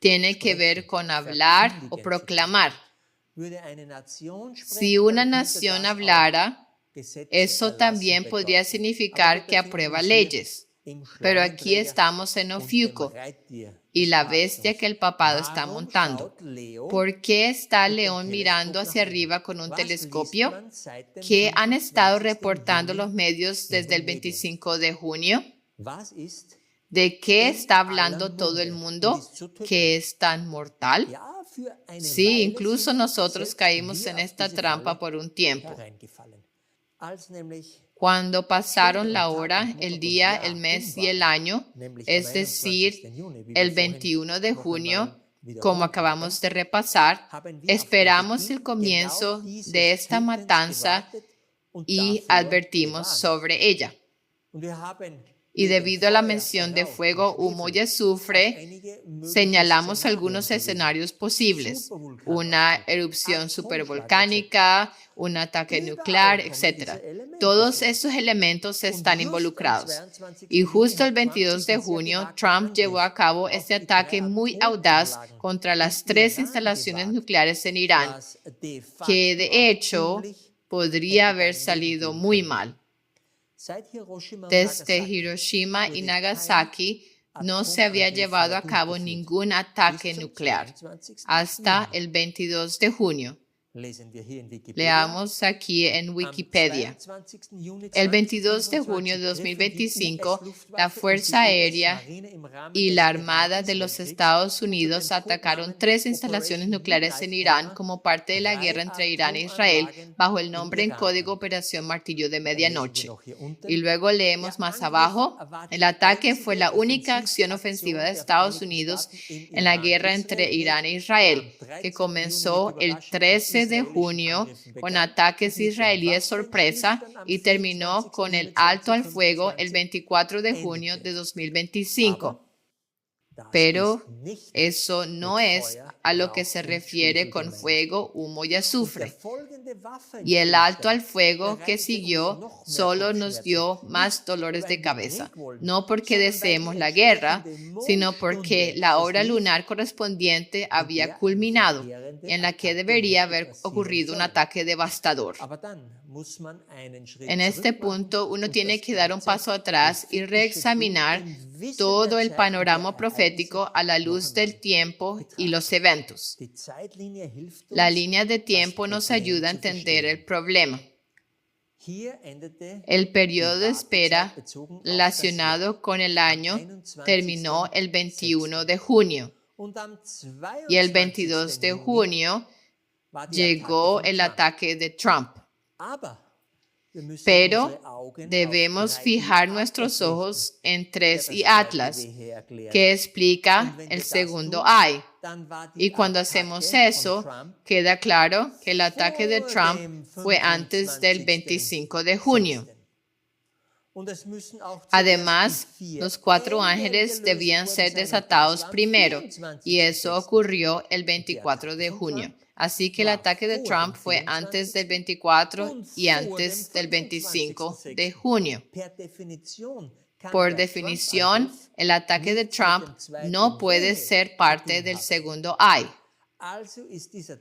tiene que ver con hablar o proclamar. Si una nación hablara, eso también podría significar que aprueba leyes. Pero aquí estamos en Ofiuco y la bestia que el papado está montando. ¿Por qué está el león mirando hacia arriba con un telescopio? ¿Qué han estado reportando los medios desde el 25 de junio? ¿De qué está hablando todo el mundo? ¿Que es tan mortal? Sí, incluso nosotros caímos en esta trampa por un tiempo. Cuando pasaron la hora, el día, el mes y el año, es decir, el 21 de junio, como acabamos de repasar, esperamos el comienzo de esta matanza y advertimos sobre ella. Y debido a la mención de fuego, humo y azufre, señalamos algunos escenarios posibles: una erupción supervolcánica, un ataque nuclear, etc. Todos estos elementos están involucrados. Y justo el 22 de junio, Trump llevó a cabo este ataque muy audaz contra las 3 instalaciones nucleares en Irán, que de hecho podría haber salido muy mal. Desde Hiroshima y Nagasaki no se había llevado a cabo ningún ataque nuclear hasta el 22 de junio. Leamos aquí en Wikipedia. El 22 de junio de 2025, la Fuerza Aérea y la Armada de los Estados Unidos atacaron 3 instalaciones nucleares en Irán como parte de la guerra entre Irán e Israel bajo el nombre en código Operación Martillo de Medianoche. Y luego leemos más abajo, el ataque fue la única acción ofensiva de Estados Unidos en la guerra entre Irán e Israel, que comenzó el 13 de junio con ataques israelíes sorpresa y terminó con el alto al fuego el 24 de junio de 2025. Pero eso no es a lo que se refiere con fuego, humo y azufre. Y el alto al fuego que siguió solo nos dio más dolores de cabeza, no porque deseemos la guerra, sino porque la hora lunar correspondiente había culminado, en la que debería haber ocurrido un ataque devastador. En este punto, uno tiene que dar un paso atrás y reexaminar todo el panorama profético a la luz del tiempo y los eventos. La línea de tiempo nos ayuda a entender el problema. El periodo de espera relacionado con el año terminó el 21 de junio y el 22 de junio llegó el ataque de Trump. Pero debemos fijar nuestros ojos en 3 y Atlas, que explica el segundo ay. Y cuando hacemos eso, queda claro que el ataque de Trump fue antes del 25 de junio. Además, los 4 ángeles debían ser desatados primero, y eso ocurrió el 24 de junio. Así que el ataque de Trump fue antes del 24 y antes del 25 de junio. Por definición, el ataque de Trump no puede ser parte del segundo ay.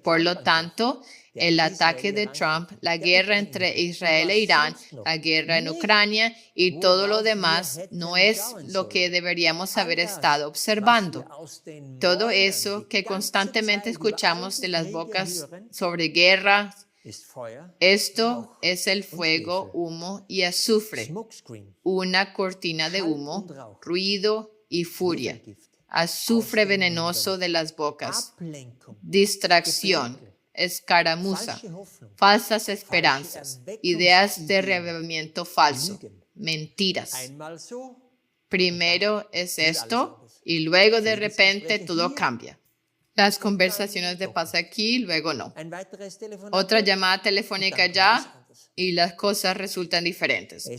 Por lo tanto, el ataque de Trump, la guerra entre Israel e Irán, la guerra en Ucrania y todo lo demás no es lo que deberíamos haber estado observando. Todo eso que constantemente escuchamos de las bocas sobre guerra, esto es el fuego, humo y azufre, una cortina de humo, ruido y furia. Azufre venenoso de las bocas, distracción, escaramuza, falsas esperanzas, ideas de reavivamiento falso, mentiras. Primero es esto y luego de repente todo cambia. Las conversaciones de paz aquí, luego no. Otra llamada telefónica ya y las cosas resultan diferentes.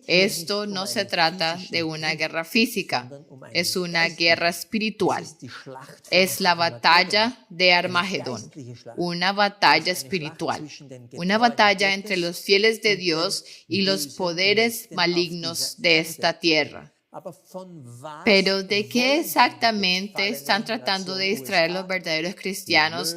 Esto no se trata de una guerra física, es una guerra espiritual. Es la batalla de Armagedón, una batalla espiritual, una batalla entre los fieles de Dios y los poderes malignos de esta tierra. Pero ¿de qué exactamente están tratando de distraer los verdaderos cristianos,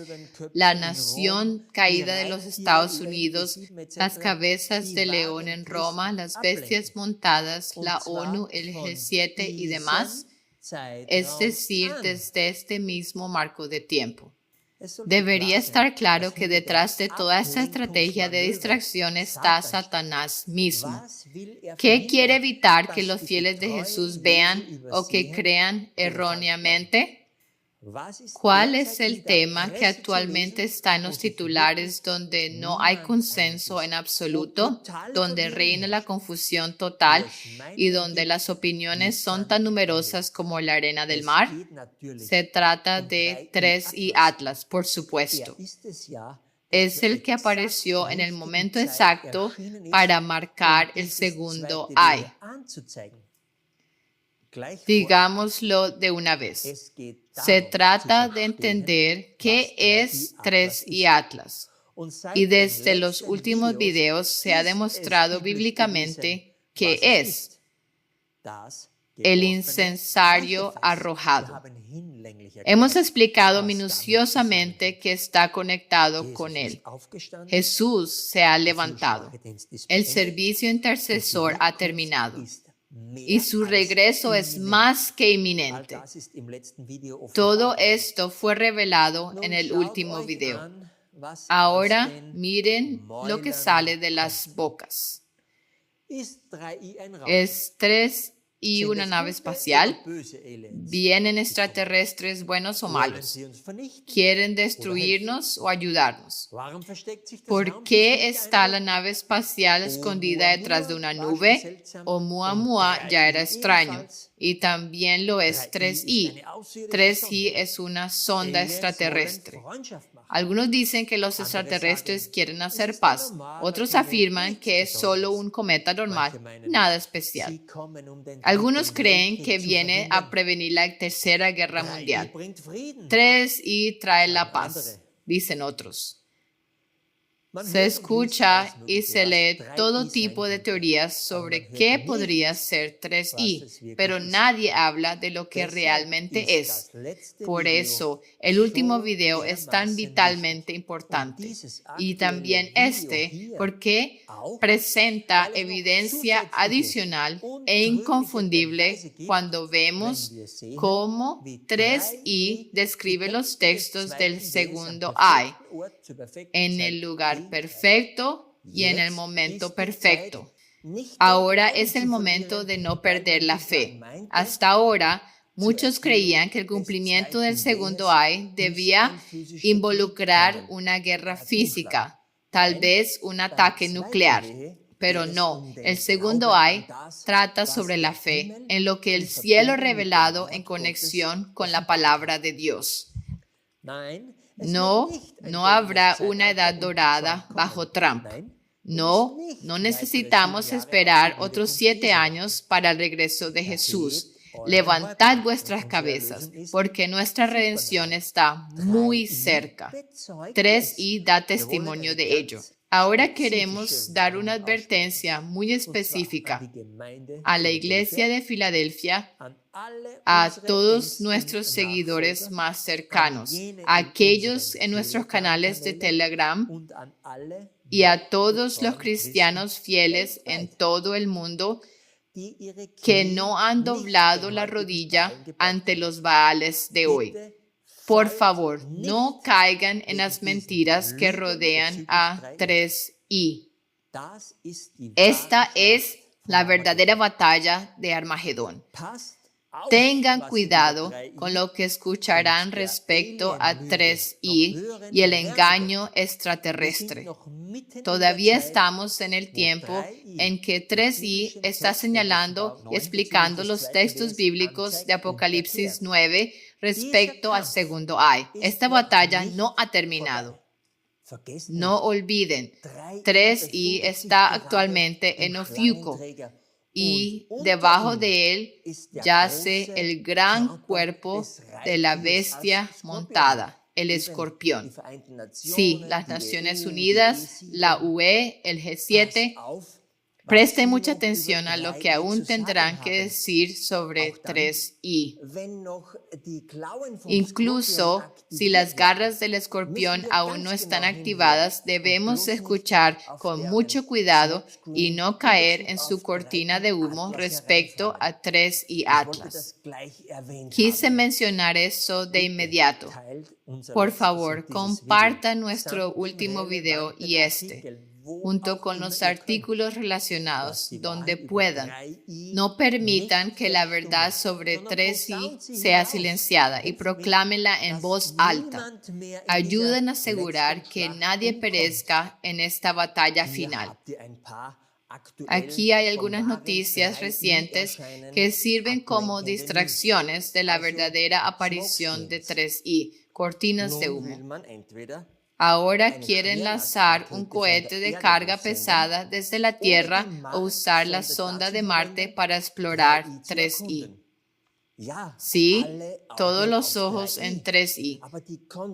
la nación caída de los Estados Unidos, las cabezas de león en Roma, las bestias montadas, la ONU, el G7 y demás? Es decir, desde este mismo marco de tiempo. Debería estar claro que detrás de toda esta estrategia de distracción está Satanás mismo. ¿Qué quiere evitar que los fieles de Jesús vean o que crean erróneamente? ¿Cuál es el tema que actualmente está en los titulares donde no hay consenso en absoluto, donde reina la confusión total y donde las opiniones son tan numerosas como la arena del mar? Se trata de 3i Atlas, por supuesto. Es el que apareció en el momento exacto para marcar el segundo ay. Digámoslo de una vez. Se trata de entender qué es 3i Atlas. Y desde los últimos videos se ha demostrado bíblicamente que es el incensario arrojado. Hemos explicado minuciosamente que está conectado con él. Jesús se ha levantado. El servicio intercesor ha terminado. Y su regreso es más que inminente. Todo esto fue revelado en el último video. Ahora miren lo que sale de las bocas. ¿Es 3i una nave espacial? ¿Vienen extraterrestres buenos o malos? ¿Quieren destruirnos o ayudarnos? ¿Por qué está la nave espacial escondida detrás de una nube? Oumuamua ya era extraño. Y también lo es 3i. 3i es una sonda extraterrestre. Algunos dicen que los extraterrestres quieren hacer paz. Otros afirman que es solo un cometa normal, nada especial. Algunos creen que viene a prevenir la Tercera Guerra Mundial. 3i trae la paz, dicen otros. Se escucha y se lee todo tipo de teorías sobre qué podría ser 3i, pero nadie habla de lo que realmente es. Por eso, el último video es tan vitalmente importante. Y también porque presenta evidencia adicional e inconfundible cuando vemos cómo 3i describe los textos del segundo ay en el lugar perfecto y en el momento perfecto. Ahora es el momento de no perder la fe. Hasta ahora, muchos creían que el cumplimiento del segundo ay debía involucrar una guerra física, tal vez un ataque nuclear. Pero no, el segundo ay trata sobre la fe, en lo que el cielo ha revelado en conexión con la palabra de Dios. No habrá una edad dorada bajo Trump. No necesitamos esperar otros 7 años para el regreso de Jesús. Levantad vuestras cabezas, porque nuestra redención está muy cerca. 3i da testimonio de ello. Ahora queremos dar una advertencia muy específica a la Iglesia de Filadelfia, a todos nuestros seguidores más cercanos, a aquellos en nuestros canales de Telegram y a todos los cristianos fieles en todo el mundo que no han doblado la rodilla ante los Baales de hoy. Por favor, no caigan en las mentiras que rodean a 3i. Esta es la verdadera batalla de Armagedón. Tengan cuidado con lo que escucharán respecto a 3i y el engaño extraterrestre. Todavía estamos en el tiempo en que 3i está señalando y explicando los textos bíblicos de Apocalipsis 9 respecto al segundo ay. Esta batalla no ha terminado. No olviden, 3i está actualmente en Ofiuco y debajo de él yace el gran cuerpo de la bestia montada, el escorpión. Sí, las Naciones Unidas, la UE, el G7, presten mucha atención a lo que aún tendrán que decir sobre 3i. Incluso si las garras del escorpión aún no están activadas, debemos escuchar con mucho cuidado y no caer en su cortina de humo respecto a 3i Atlas. Quise mencionar eso de inmediato. Por favor, compartan nuestro último video y junto con los artículos relacionados, donde puedan. No permitan que la verdad sobre 3i sea silenciada y proclámenla en voz alta. Ayuden a asegurar que nadie perezca en esta batalla final. Aquí hay algunas noticias recientes que sirven como distracciones de la verdadera aparición de 3i, cortinas de humo. Ahora quieren lanzar un cohete de carga pesada desde la Tierra o usar la sonda de Marte para explorar 3i. Sí, todos los ojos en 3i,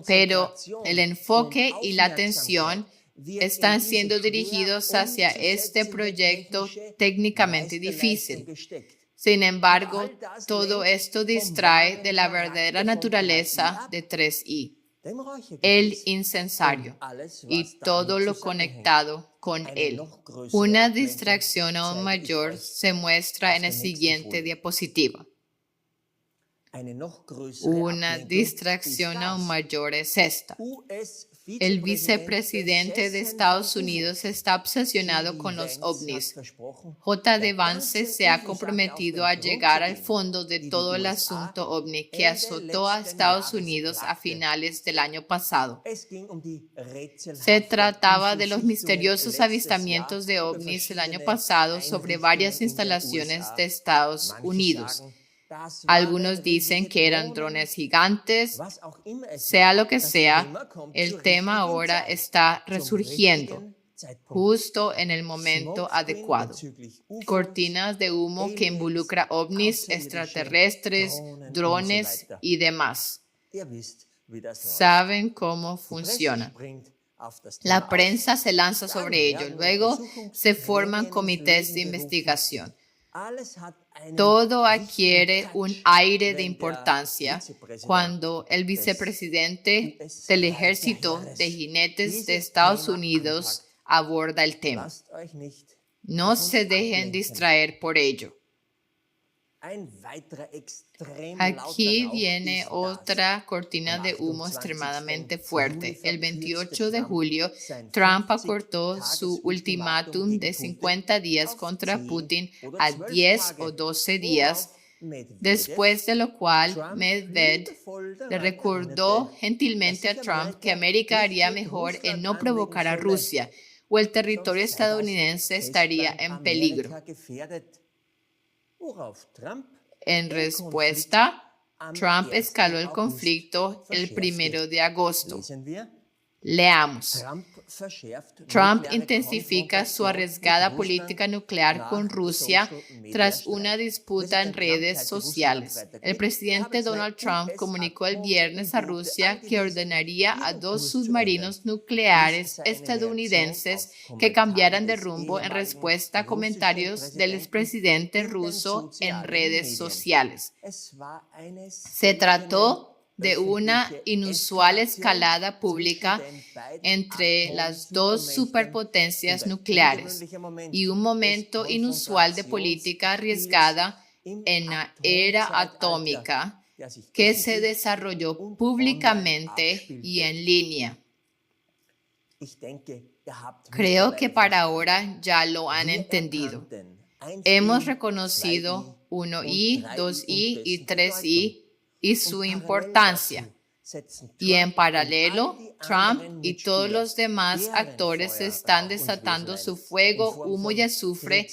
pero el enfoque y la atención están siendo dirigidos hacia este proyecto técnicamente difícil. Sin embargo, todo esto distrae de la verdadera naturaleza de 3i. El incensario y todo lo conectado con él. Una distracción aún mayor se muestra en la siguiente diapositiva. Una distracción aún mayor es esta. El vicepresidente de Estados Unidos está obsesionado con los ovnis. J.D. Vance se ha comprometido a llegar al fondo de todo el asunto ovni que azotó a Estados Unidos a finales del año pasado. Se trataba de los misteriosos avistamientos de ovnis el año pasado sobre varias instalaciones de Estados Unidos. Algunos dicen que eran drones gigantes. Sea lo que sea, el tema ahora está resurgiendo justo en el momento adecuado. Cortinas de humo que involucra ovnis, extraterrestres, drones y demás. Saben cómo funciona. La prensa se lanza sobre ello. Luego se forman comités de investigación. Todo adquiere un aire de importancia cuando el vicepresidente del Ejército de Jinetes de Estados Unidos aborda el tema. No se dejen distraer por ello. Aquí viene otra cortina de humo extremadamente fuerte. El 28 de julio, Trump acortó su ultimátum de 50 días contra Putin a 10 o 12 días, después de lo cual Medvedev le recordó gentilmente a Trump que América haría mejor en no provocar a Rusia o el territorio estadounidense estaría en peligro. En respuesta, Trump escaló el conflicto el 1 de agosto. Leamos. Trump intensifica su arriesgada política nuclear con Rusia tras una disputa en redes sociales. El presidente Donald Trump comunicó el viernes a Rusia que ordenaría a 2 submarinos nucleares estadounidenses que cambiaran de rumbo en respuesta a comentarios del expresidente ruso en redes sociales. Se trató de una inusual escalada pública entre las 2 superpotencias nucleares y un momento inusual de política arriesgada en la era atómica que se desarrolló públicamente y en línea. Creo que para ahora ya lo han entendido. Hemos reconocido 1I, 2I y 3I y su importancia. Y en paralelo, Trump y todos los demás actores están desatando su fuego, humo y azufre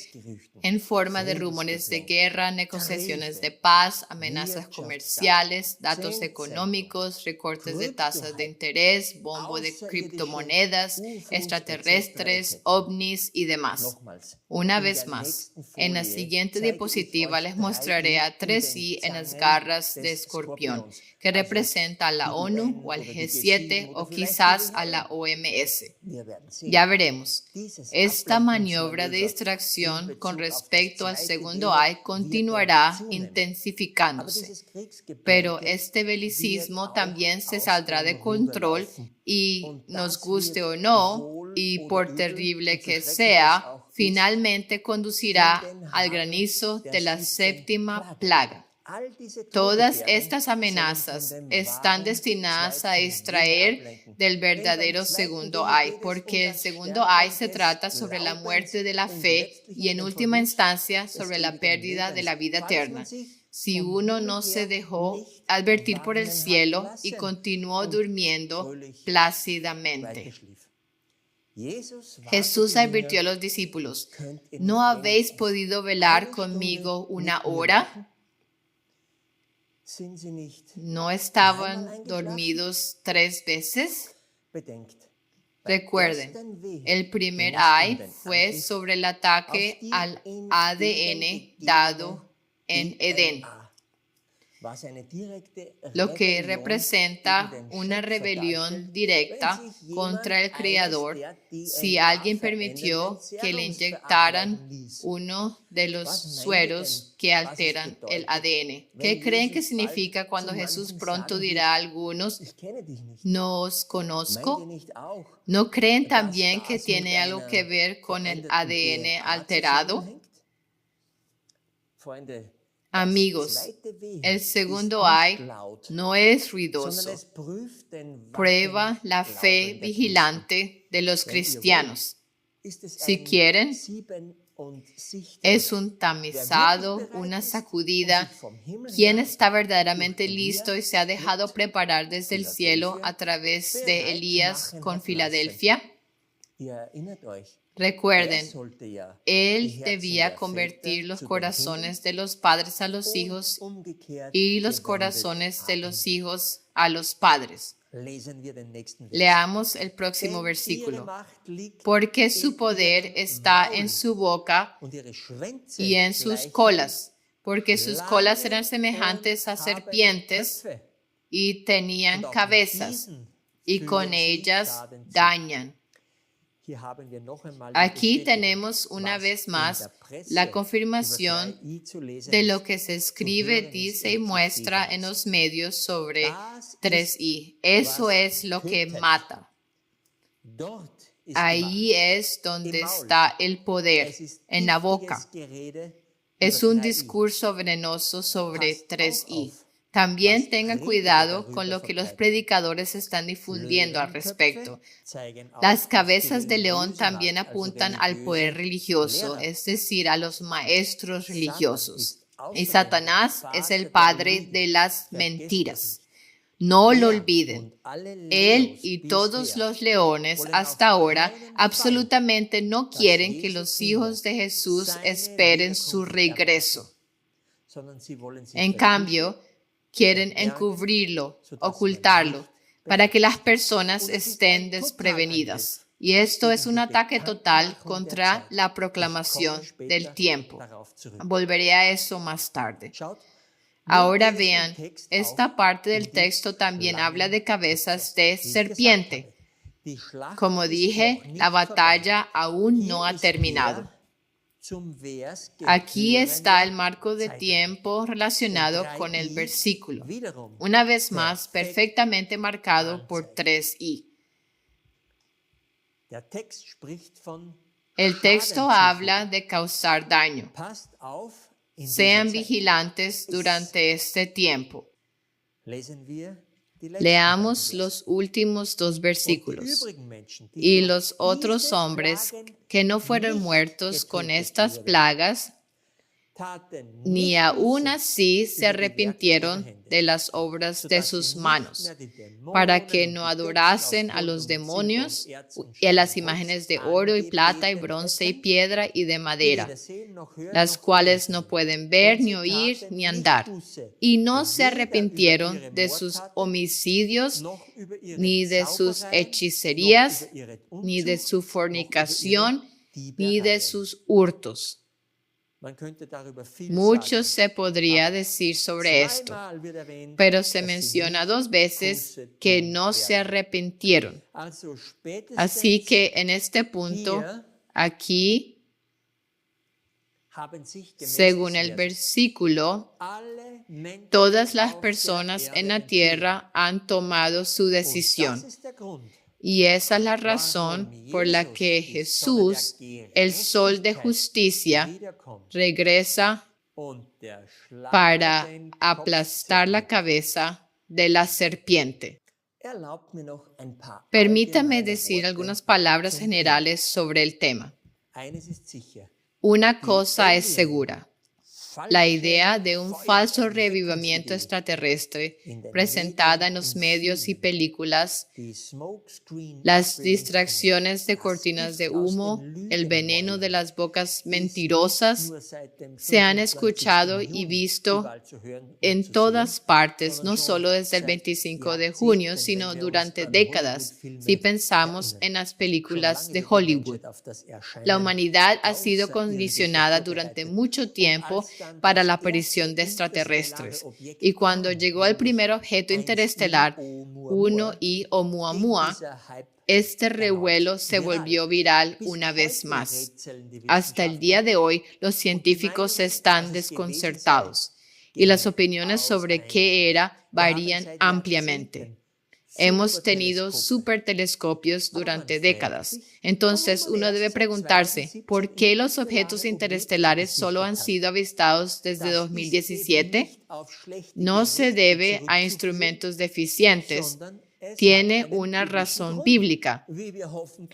en forma de rumores de guerra, negociaciones de paz, amenazas comerciales, datos económicos, recortes de tasas de interés, bombo de criptomonedas, extraterrestres, ovnis y demás. Una vez más, en la siguiente diapositiva les mostraré a 3I en las garras de escorpión, que representa a la ONU o al G7 o quizás a la OMS. Ya veremos. Esta maniobra de distracción con respecto al segundo I continuará intensificándose, pero este belicismo también se saldrá de control y, nos guste o no, y por terrible que sea, finalmente conducirá al granizo de la 7ª plaga. Todas estas amenazas están destinadas a extraer del verdadero segundo I, porque el segundo I se trata sobre la muerte de la fe y en última instancia sobre la pérdida de la vida eterna. Si uno no se dejó advertir por el cielo y continuó durmiendo plácidamente. Jesús advirtió a los discípulos, ¿no habéis podido velar conmigo una hora? ¿No estaban dormidos 3 veces? Recuerden, el primer I fue sobre el ataque al ADN dado en Edén, lo que representa una rebelión directa contra el Creador si alguien permitió que le inyectaran uno de los sueros que alteran el ADN. ¿Qué creen que significa cuando Jesús pronto dirá a algunos, no os conozco? ¿No creen también que tiene algo que ver con el ADN alterado? Amigos, el segundo I no es ruidoso. Prueba la fe vigilante de los cristianos. Si quieren, es un tamizado, una sacudida. ¿Quién está verdaderamente listo y se ha dejado preparar desde el cielo a través de Elías con Filadelfia? Recuerden, él debía convertir los corazones de los padres a los hijos y los corazones de los hijos a los padres. Leamos el próximo versículo. Porque su poder está en su boca y en sus colas, porque sus colas eran semejantes a serpientes y tenían cabezas, y con ellas dañan. Aquí tenemos una vez más la confirmación de lo que se escribe, dice y muestra en los medios sobre 3I. Eso es lo que mata. Ahí es donde está el poder, en la boca. Es un discurso venenoso sobre 3I. También tengan cuidado con lo que los predicadores están difundiendo al respecto. Las cabezas de león también apuntan al poder religioso, es decir, a los maestros religiosos. Y Satanás es el padre de las mentiras. No lo olviden. Él y todos los leones hasta ahora absolutamente no quieren que los hijos de Jesús esperen su regreso. En cambio, quieren encubrirlo, ocultarlo, para que las personas estén desprevenidas. Y esto es un ataque total contra la proclamación del tiempo. Volveré a eso más tarde. Ahora vean, esta parte del texto también habla de cabezas de serpiente. Como dije, la batalla aún no ha terminado. Aquí está el marco de tiempo relacionado con el versículo. Una vez más, perfectamente marcado por 3i. El texto habla de causar daño. Sean vigilantes durante este tiempo. Leamos los últimos 2 versículos. Y los otros hombres que no fueron muertos con estas plagas, ni aun así se arrepintieron de las obras de sus manos, para que no adorasen a los demonios y a las imágenes de oro y plata y bronce y piedra y de madera, las cuales no pueden ver, ni oír, ni andar. Y no se arrepintieron de sus homicidios, ni de sus hechicerías, ni de su fornicación, ni de sus hurtos. Mucho se podría decir sobre esto, pero se menciona 2 veces que no se arrepintieron. Así que en este punto, aquí, según el versículo, todas las personas en la tierra han tomado su decisión. Y esa es la razón por la que Jesús, el Sol de Justicia, regresa para aplastar la cabeza de la serpiente. Permítame decir algunas palabras generales sobre el tema. Una cosa es segura. La idea de un falso revivimiento extraterrestre presentada en los medios y películas, las distracciones de cortinas de humo, el veneno de las bocas mentirosas, se han escuchado y visto en todas partes, no solo desde el 25 de junio, sino durante décadas, si pensamos en las películas de Hollywood. La humanidad ha sido condicionada durante mucho tiempo para la aparición de extraterrestres. Y cuando llegó el primer objeto interestelar, 1I Oumuamua, este revuelo se volvió viral una vez más. Hasta el día de hoy, los científicos están desconcertados y las opiniones sobre qué era varían ampliamente. Hemos tenido supertelescopios durante décadas. Entonces, uno debe preguntarse, ¿por qué los objetos interestelares solo han sido avistados desde 2017? No se debe a instrumentos deficientes. Tiene una razón bíblica,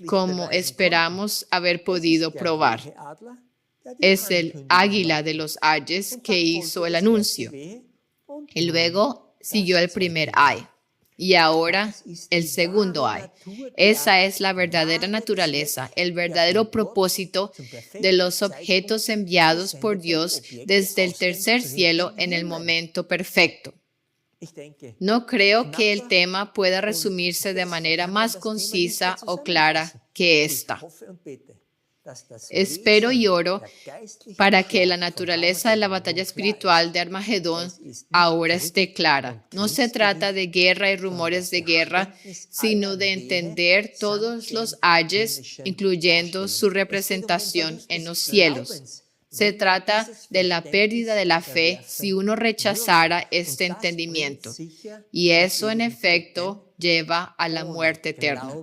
como esperamos haber podido probar. Es el águila de los Ayes que hizo el anuncio. Y luego siguió el primer ay. Y ahora el segundo ay. Esa es la verdadera naturaleza, el verdadero propósito de los objetos enviados por Dios desde el tercer cielo en el momento perfecto. No creo que el tema pueda resumirse de manera más concisa o clara que esta. Espero y oro para que la naturaleza de la batalla espiritual de Armagedón ahora esté clara. No se trata de guerra y rumores de guerra, sino de entender todos los ayes, incluyendo su representación en los cielos. Se trata de la pérdida de la fe si uno rechazara este entendimiento. Y eso, en efecto, lleva a la muerte eterna.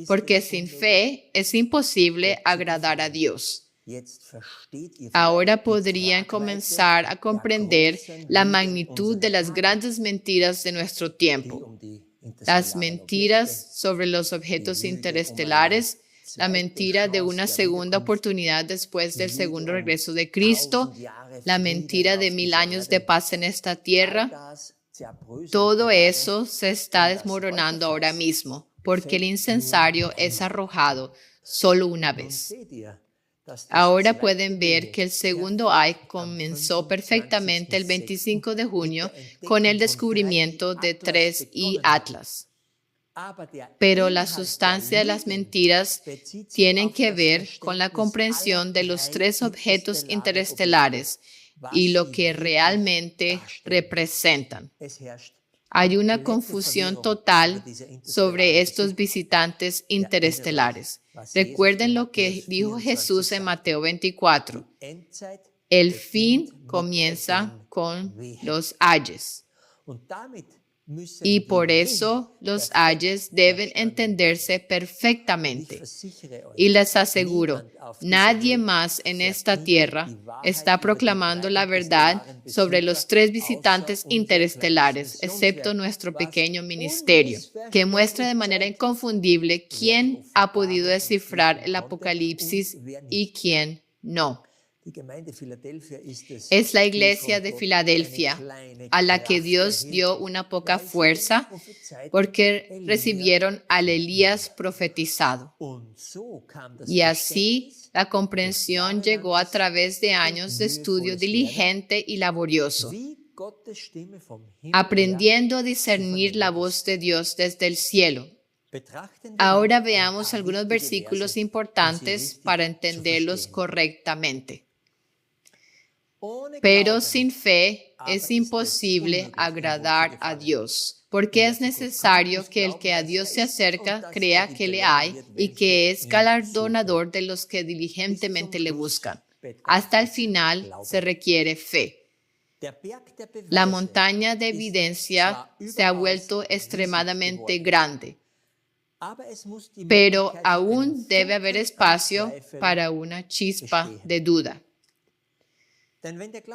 Porque sin fe es imposible agradar a Dios. Ahora podrían comenzar a comprender la magnitud de las grandes mentiras de nuestro tiempo. Las mentiras sobre los objetos interestelares, la mentira de una segunda oportunidad después del segundo regreso de Cristo, la mentira de 1000 años de paz en esta tierra. Todo eso se está desmoronando ahora mismo, porque el incensario es arrojado solo una vez. Ahora pueden ver que el segundo ay comenzó perfectamente el 25 de junio con el descubrimiento de 3i Atlas. Pero la sustancia de las mentiras tienen que ver con la comprensión de los tres objetos interestelares y lo que realmente representan. Hay una confusión total sobre estos visitantes interestelares. Recuerden lo que dijo Jesús en Mateo 24. El fin comienza con los ayes. Y por eso los ayes deben entenderse perfectamente. Y les aseguro, nadie más en esta tierra está proclamando la verdad sobre los tres visitantes interestelares, excepto nuestro pequeño ministerio, que muestra de manera inconfundible quién ha podido descifrar el Apocalipsis y quién no. Es la iglesia de Filadelfia, a la que Dios dio una poca fuerza porque recibieron al Elías profetizado. Y así la comprensión llegó a través de años de estudio diligente y laborioso, aprendiendo a discernir la voz de Dios desde el cielo. Ahora veamos algunos versículos importantes para entenderlos correctamente. Pero sin fe es imposible agradar a Dios, porque es necesario que el que a Dios se acerca crea que le hay y que es galardonador de los que diligentemente le buscan. Hasta el final se requiere fe. La montaña de evidencia se ha vuelto extremadamente grande, pero aún debe haber espacio para una chispa de duda.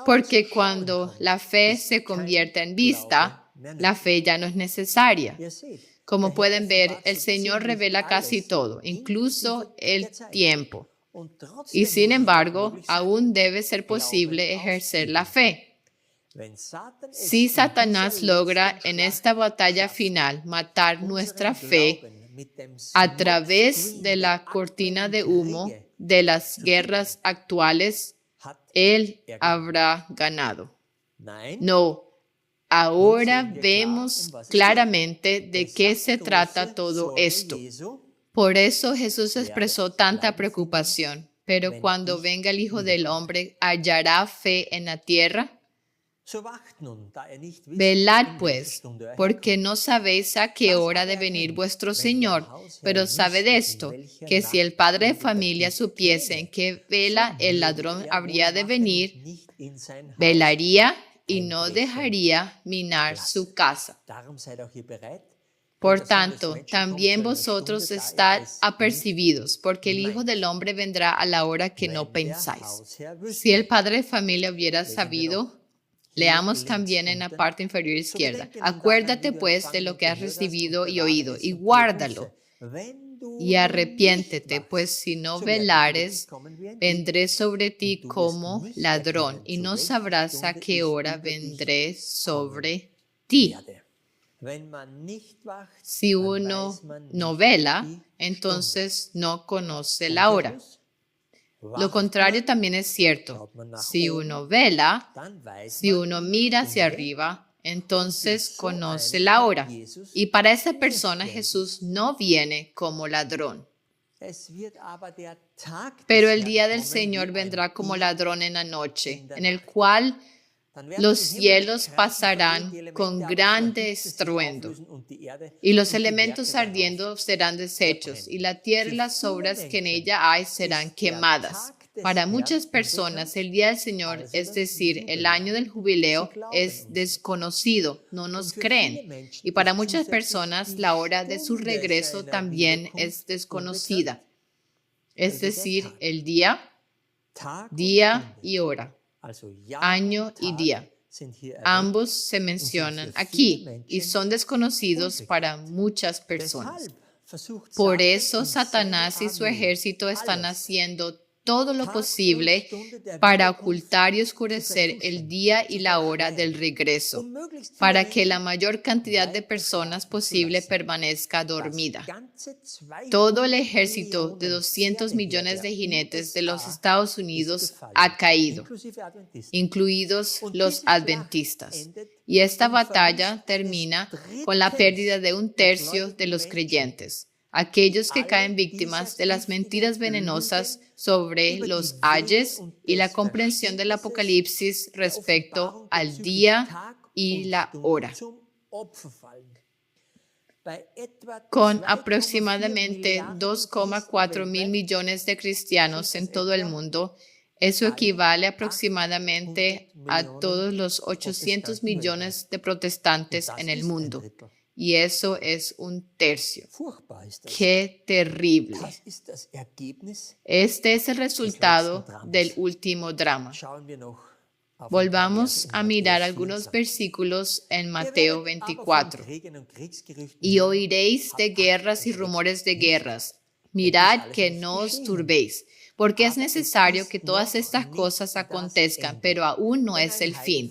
Porque cuando la fe se convierte en vista, la fe ya no es necesaria. Como pueden ver, el Señor revela casi todo, incluso el tiempo. Y sin embargo, aún debe ser posible ejercer la fe. Si Satanás logra en esta batalla final matar nuestra fe a través de la cortina de humo de las guerras actuales, Él habrá ganado. No, ahora vemos claramente de qué se trata todo esto. Por eso Jesús expresó tanta preocupación. Pero cuando venga el Hijo del Hombre, ¿hallará fe en la tierra? Velad pues, porque no sabéis a qué hora de venir vuestro Señor, pero sabed esto, que si el padre de familia supiese en qué vela el ladrón habría de venir, velaría y no dejaría minar su casa. Por tanto, también vosotros estad apercibidos, porque el Hijo del Hombre vendrá a la hora que no pensáis. Si el padre de familia hubiera sabido, leamos también en la parte inferior izquierda. Acuérdate pues de lo que has recibido y oído, y guárdalo, y arrepiéntete, pues si no velares, vendré sobre ti como ladrón, y no sabrás a qué hora vendré sobre ti. Si uno no vela, entonces no conoce la hora. Lo contrario también es cierto. Si uno vela, si uno mira hacia arriba, entonces conoce la hora. Y para esa persona Jesús no viene como ladrón. Pero el día del Señor vendrá como ladrón en la noche, en el cual los cielos pasarán con grande estruendo, y los elementos ardiendo serán deshechos, y la tierra y las obras que en ella hay serán quemadas. Para muchas personas, el día del Señor, es decir, el año del jubileo, es desconocido, no nos creen. Y para muchas personas, la hora de su regreso también es desconocida, es decir, el día y hora. Año y día. Ambos se mencionan aquí y son desconocidos para muchas personas. Por eso Satanás y su ejército están haciendo todo lo posible para ocultar y oscurecer el día y la hora del regreso, para que la mayor cantidad de personas posible permanezca dormida. Todo el ejército de 200 millones de jinetes de los Estados Unidos ha caído, incluidos los adventistas. Y esta batalla termina con la pérdida de 1/3 de los creyentes, aquellos que caen víctimas de las mentiras venenosas sobre los ayes y la comprensión del Apocalipsis respecto al día y la hora. Con aproximadamente 2,4 mil millones de cristianos en todo el mundo, eso equivale aproximadamente a todos los 800 millones de protestantes en el mundo. Y eso es 1/3. ¡Qué terrible! Este es el resultado del último drama. Volvamos a mirar algunos versículos en Mateo 24. Y oiréis de guerras y rumores de guerras. Mirad que no os turbéis, porque es necesario que todas estas cosas acontezcan, pero aún no es el fin,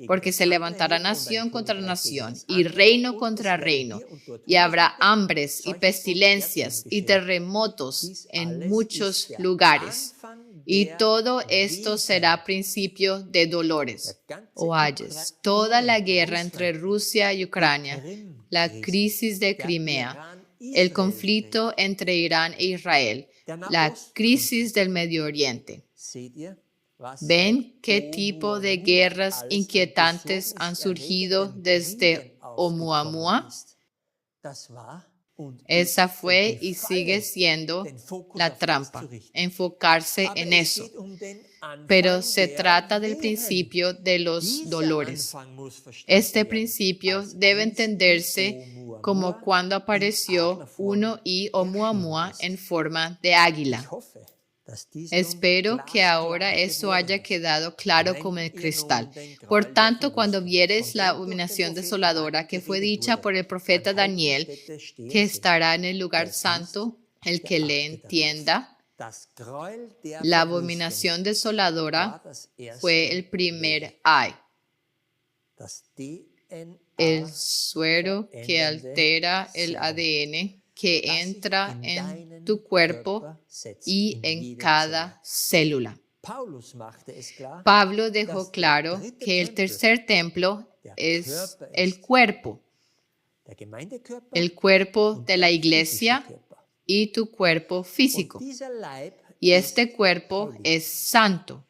porque se levantará nación contra nación y reino contra reino, y habrá hambres y pestilencias y terremotos en muchos lugares. Y todo esto será principio de dolores. O ayes, toda la guerra entre Rusia y Ucrania, la crisis de Crimea, el conflicto entre Irán e Israel, la crisis del Medio Oriente. ¿Ven qué tipo de guerras inquietantes han surgido desde Oumuamua? Esa fue y sigue siendo la trampa, enfocarse en eso. Pero se trata del principio de los dolores. Este principio debe entenderse como cuando apareció uno y Oumuamua en forma de águila. Espero que ahora eso haya quedado claro como el cristal. Por tanto, cuando vieres la abominación desoladora que fue dicha por el profeta Daniel, que estará en el lugar santo, el que le entienda, la abominación desoladora fue el primer ay. El suero que altera el ADN que entra en tu cuerpo y en cada célula. Pablo dejó claro que el tercer templo es el cuerpo de la iglesia y tu cuerpo físico. Y este cuerpo es santo.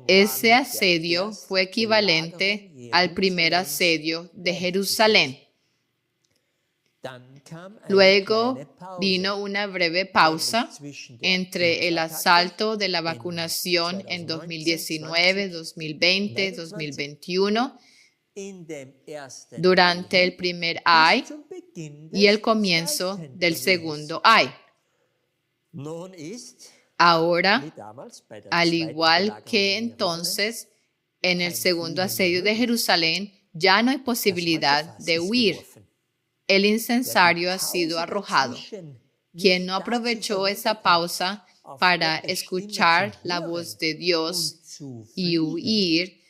Ese asedio fue equivalente al primer asedio de Jerusalén. Luego vino una breve pausa entre el asalto de la vacunación en 2019, 2020, 2021, durante el primer ay y el comienzo del segundo ay. Ahora, al igual que entonces, en el segundo asedio de Jerusalén, ya no hay posibilidad de huir. El incensario ha sido arrojado. Quien no aprovechó esa pausa para escuchar la voz de Dios y huir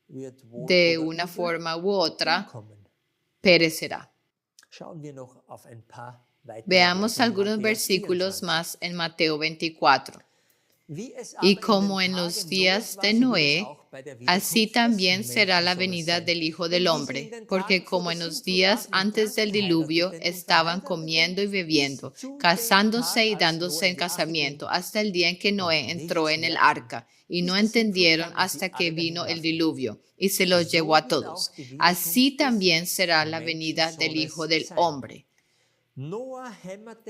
de una forma u otra, perecerá. Veamos algunos versículos más en Mateo 24. Y como en los días de Noé, así también será la venida del Hijo del Hombre, porque como en los días antes del diluvio estaban comiendo y bebiendo, casándose y dándose en casamiento, hasta el día en que Noé entró en el arca, y no entendieron hasta que vino el diluvio, y se los llevó a todos. Así también será la venida del Hijo del Hombre.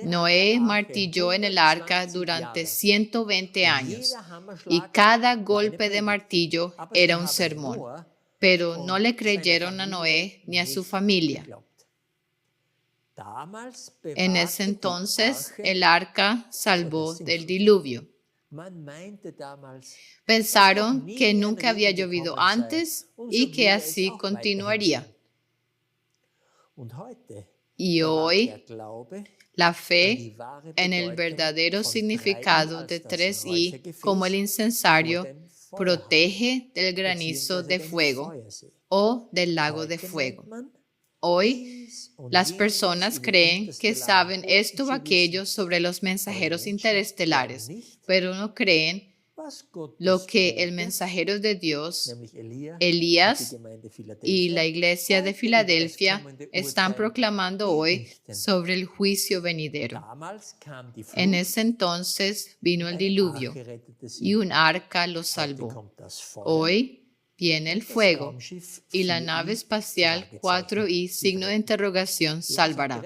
Noé martilló en el arca durante 120 años y cada golpe de martillo era un sermón, pero no le creyeron a Noé ni a su familia. En ese entonces el arca salvó del diluvio. Pensaron que nunca había llovido antes y que así continuaría. Y hoy, La fe en el verdadero significado de 3i como el incensario protege del granizo de fuego o del lago de fuego. Hoy, las personas creen que saben esto o aquello sobre los mensajeros interestelares, pero no creen lo que el mensajero de Dios, Elías y la iglesia de Filadelfia están proclamando hoy sobre el juicio venidero. En ese entonces vino el diluvio y un arca los salvó. Hoy viene el fuego y la nave espacial 4i, signo de interrogación, salvará.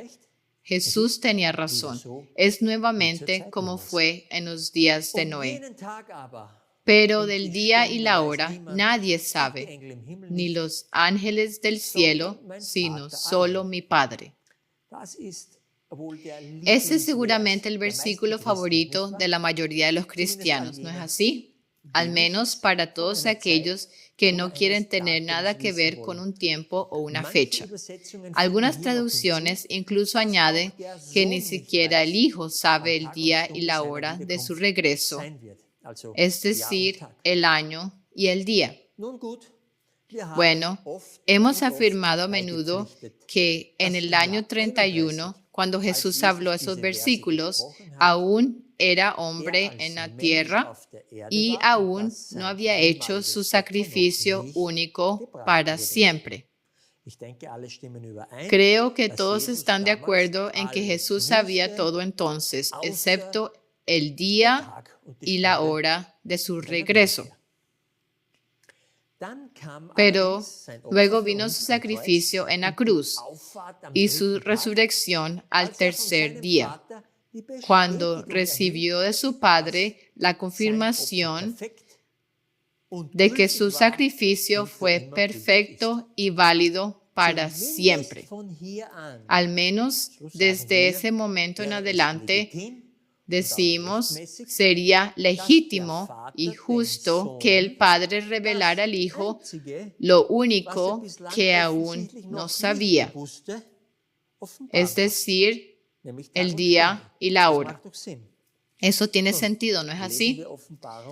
Jesús tenía razón. Es nuevamente como fue en los días de Noé. Pero del día y la hora nadie sabe, ni los ángeles del cielo, sino solo mi Padre. Ese es seguramente el versículo favorito de la mayoría de los cristianos, ¿no es así? Al menos para todos aquellos que no quieren tener nada que ver con un tiempo o una fecha. Algunas traducciones incluso añaden que ni siquiera el Hijo sabe el día y la hora de su regreso, es decir, el año y el día. Bueno, hemos afirmado a menudo que en el año 31, cuando Jesús habló esos versículos, aún era hombre en la tierra y aún no había hecho su sacrificio único para siempre. Creo que todos están de acuerdo en que Jesús sabía todo entonces, excepto el día y la hora de su regreso. Pero luego vino su sacrificio en la cruz y su resurrección al tercer día, cuando recibió de su Padre la confirmación de que su sacrificio fue perfecto y válido para siempre. Al menos desde ese momento en adelante, decimos, sería legítimo y justo que el Padre revelara al Hijo lo único que aún no sabía, es decir, el día y la hora. Eso tiene sentido, ¿no es así?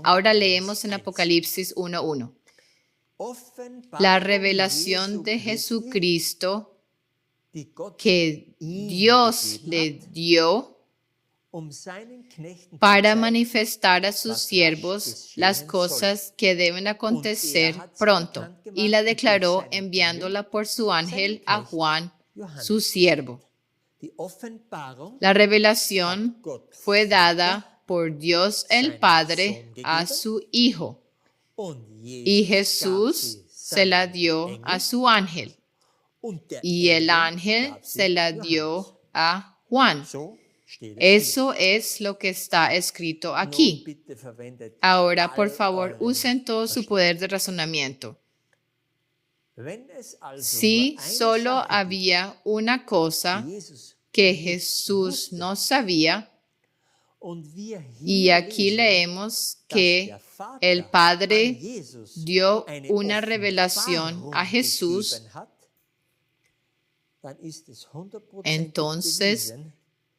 Ahora leemos en Apocalipsis 1:1. La revelación de Jesucristo que Dios le dio para manifestar a sus siervos las cosas que deben acontecer pronto, y la declaró enviándola por su ángel a Juan, su siervo. La revelación fue dada por Dios el Padre a su Hijo, y Jesús se la dio a su ángel, y el ángel se la dio a Juan. Eso es lo que está escrito aquí. Ahora, por favor, usen todo su poder de razonamiento. Si solo había una cosa que Jesús no sabía, y aquí leemos que el Padre dio una revelación a Jesús, entonces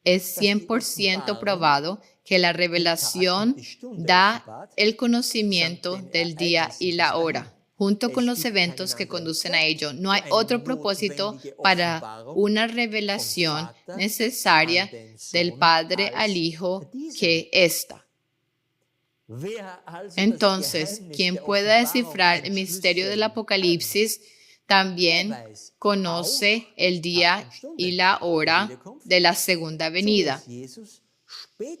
es 100% probado que la revelación da el conocimiento del día y la hora, junto con los eventos que conducen a ello. No hay otro propósito para una revelación necesaria del Padre al Hijo que esta. Entonces, quien pueda descifrar el misterio del Apocalipsis también conoce el día y la hora de la segunda venida,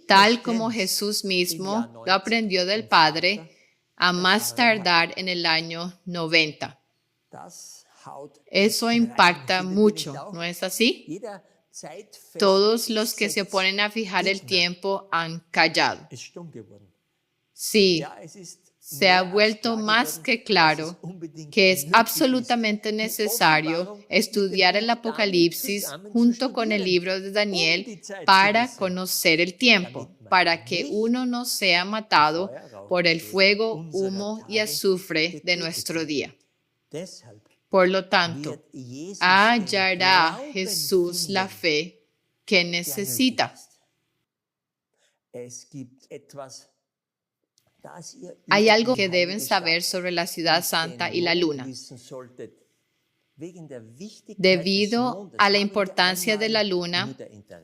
tal como Jesús mismo lo aprendió del Padre a más tardar en el año 90. Eso impacta mucho, ¿no es así? Todos los que se oponen a fijar el tiempo han callado. Sí, se ha vuelto más que claro que es absolutamente necesario estudiar el Apocalipsis junto con el libro de Daniel para conocer el tiempo, para que uno no sea matado por el fuego, humo y azufre de nuestro día. Por lo tanto, hallará Jesús la fe que necesita. Hay algo que deben saber sobre la ciudad santa y la luna. Debido a la importancia de la luna,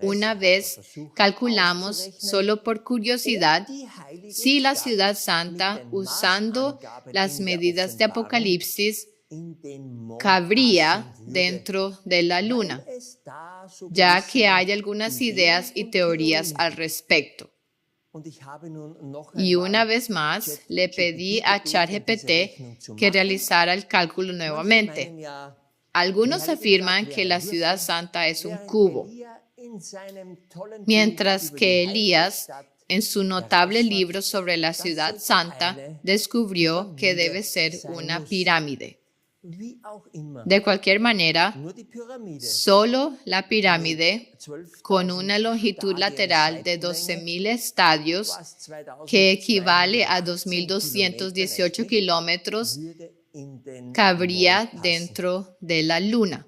una vez calculamos, solo por curiosidad, si la ciudad santa, usando las medidas de Apocalipsis, cabría dentro de la luna, ya que hay algunas ideas y teorías al respecto. Y una vez más, le pedí a ChatGPT que realizara el cálculo nuevamente. Algunos afirman que la ciudad santa es un cubo, mientras que Elías, en su notable libro sobre la ciudad santa, descubrió que debe ser una pirámide. De cualquier manera, solo la pirámide, con una longitud lateral de 12,000 estadios, que equivale a 2,218 kilómetros, cabría dentro de la luna.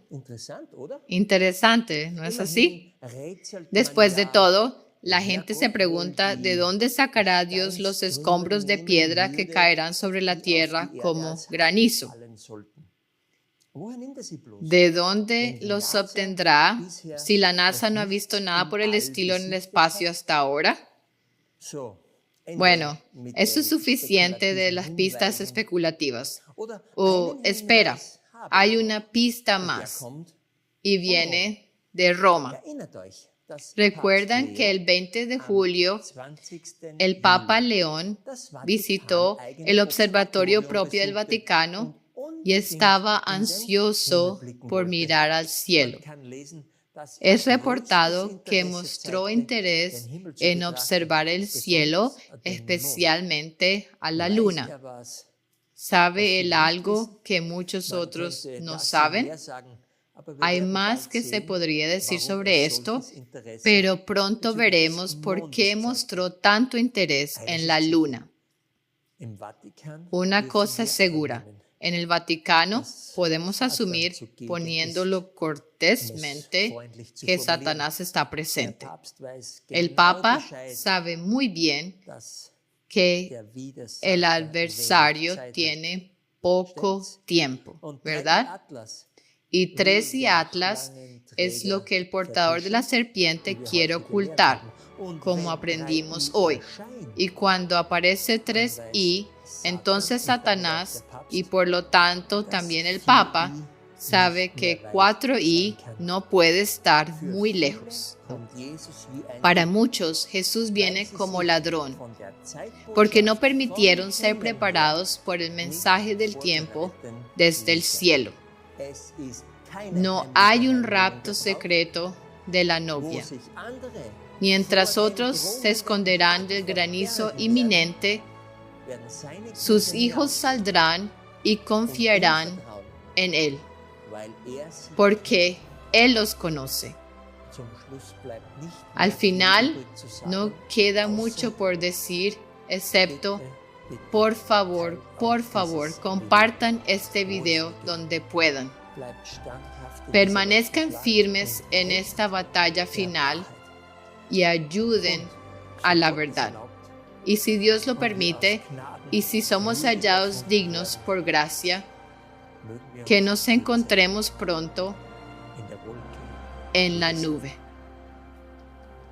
Interesante, ¿no es así? Después de todo, la gente se pregunta de dónde sacará Dios los escombros de piedra que caerán sobre la tierra como granizo. ¿De dónde los obtendrá si la NASA no ha visto nada por el estilo en el espacio hasta ahora? Bueno, eso es suficiente de las pistas especulativas. Espera, hay una pista más y viene de Roma. ¿Recuerdan que el 20 de julio el Papa León visitó el observatorio propio del Vaticano y estaba ansioso por mirar al cielo? Es reportado que mostró interés en observar el cielo, especialmente a la luna. ¿Sabe él algo que muchos otros no saben? Hay más que se podría decir sobre esto, pero pronto veremos por qué mostró tanto interés en la luna. Una cosa es segura. En el Vaticano podemos asumir, poniéndolo cortésmente, que Satanás está presente. El Papa sabe muy bien que el adversario tiene poco tiempo, ¿verdad? Y 3 y Atlas es lo que el portador de la serpiente quiere ocultar, como aprendimos hoy. Y cuando aparece 3i, entonces Satanás, y por lo tanto también el Papa, sabe que 4i no puede estar muy lejos. Para muchos, Jesús viene como ladrón, porque no permitieron ser preparados por el mensaje del tiempo desde el cielo. No hay un rapto secreto de la novia. Mientras otros se esconderán del granizo inminente, sus hijos saldrán y confiarán en Él, porque Él los conoce. Al final, no queda mucho por decir, excepto, por favor, compartan este video donde puedan. Permanezcan firmes en esta batalla final y ayuden a la verdad. Y si Dios lo permite, y si somos hallados dignos por gracia, que nos encontremos pronto en la nube.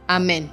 Amén.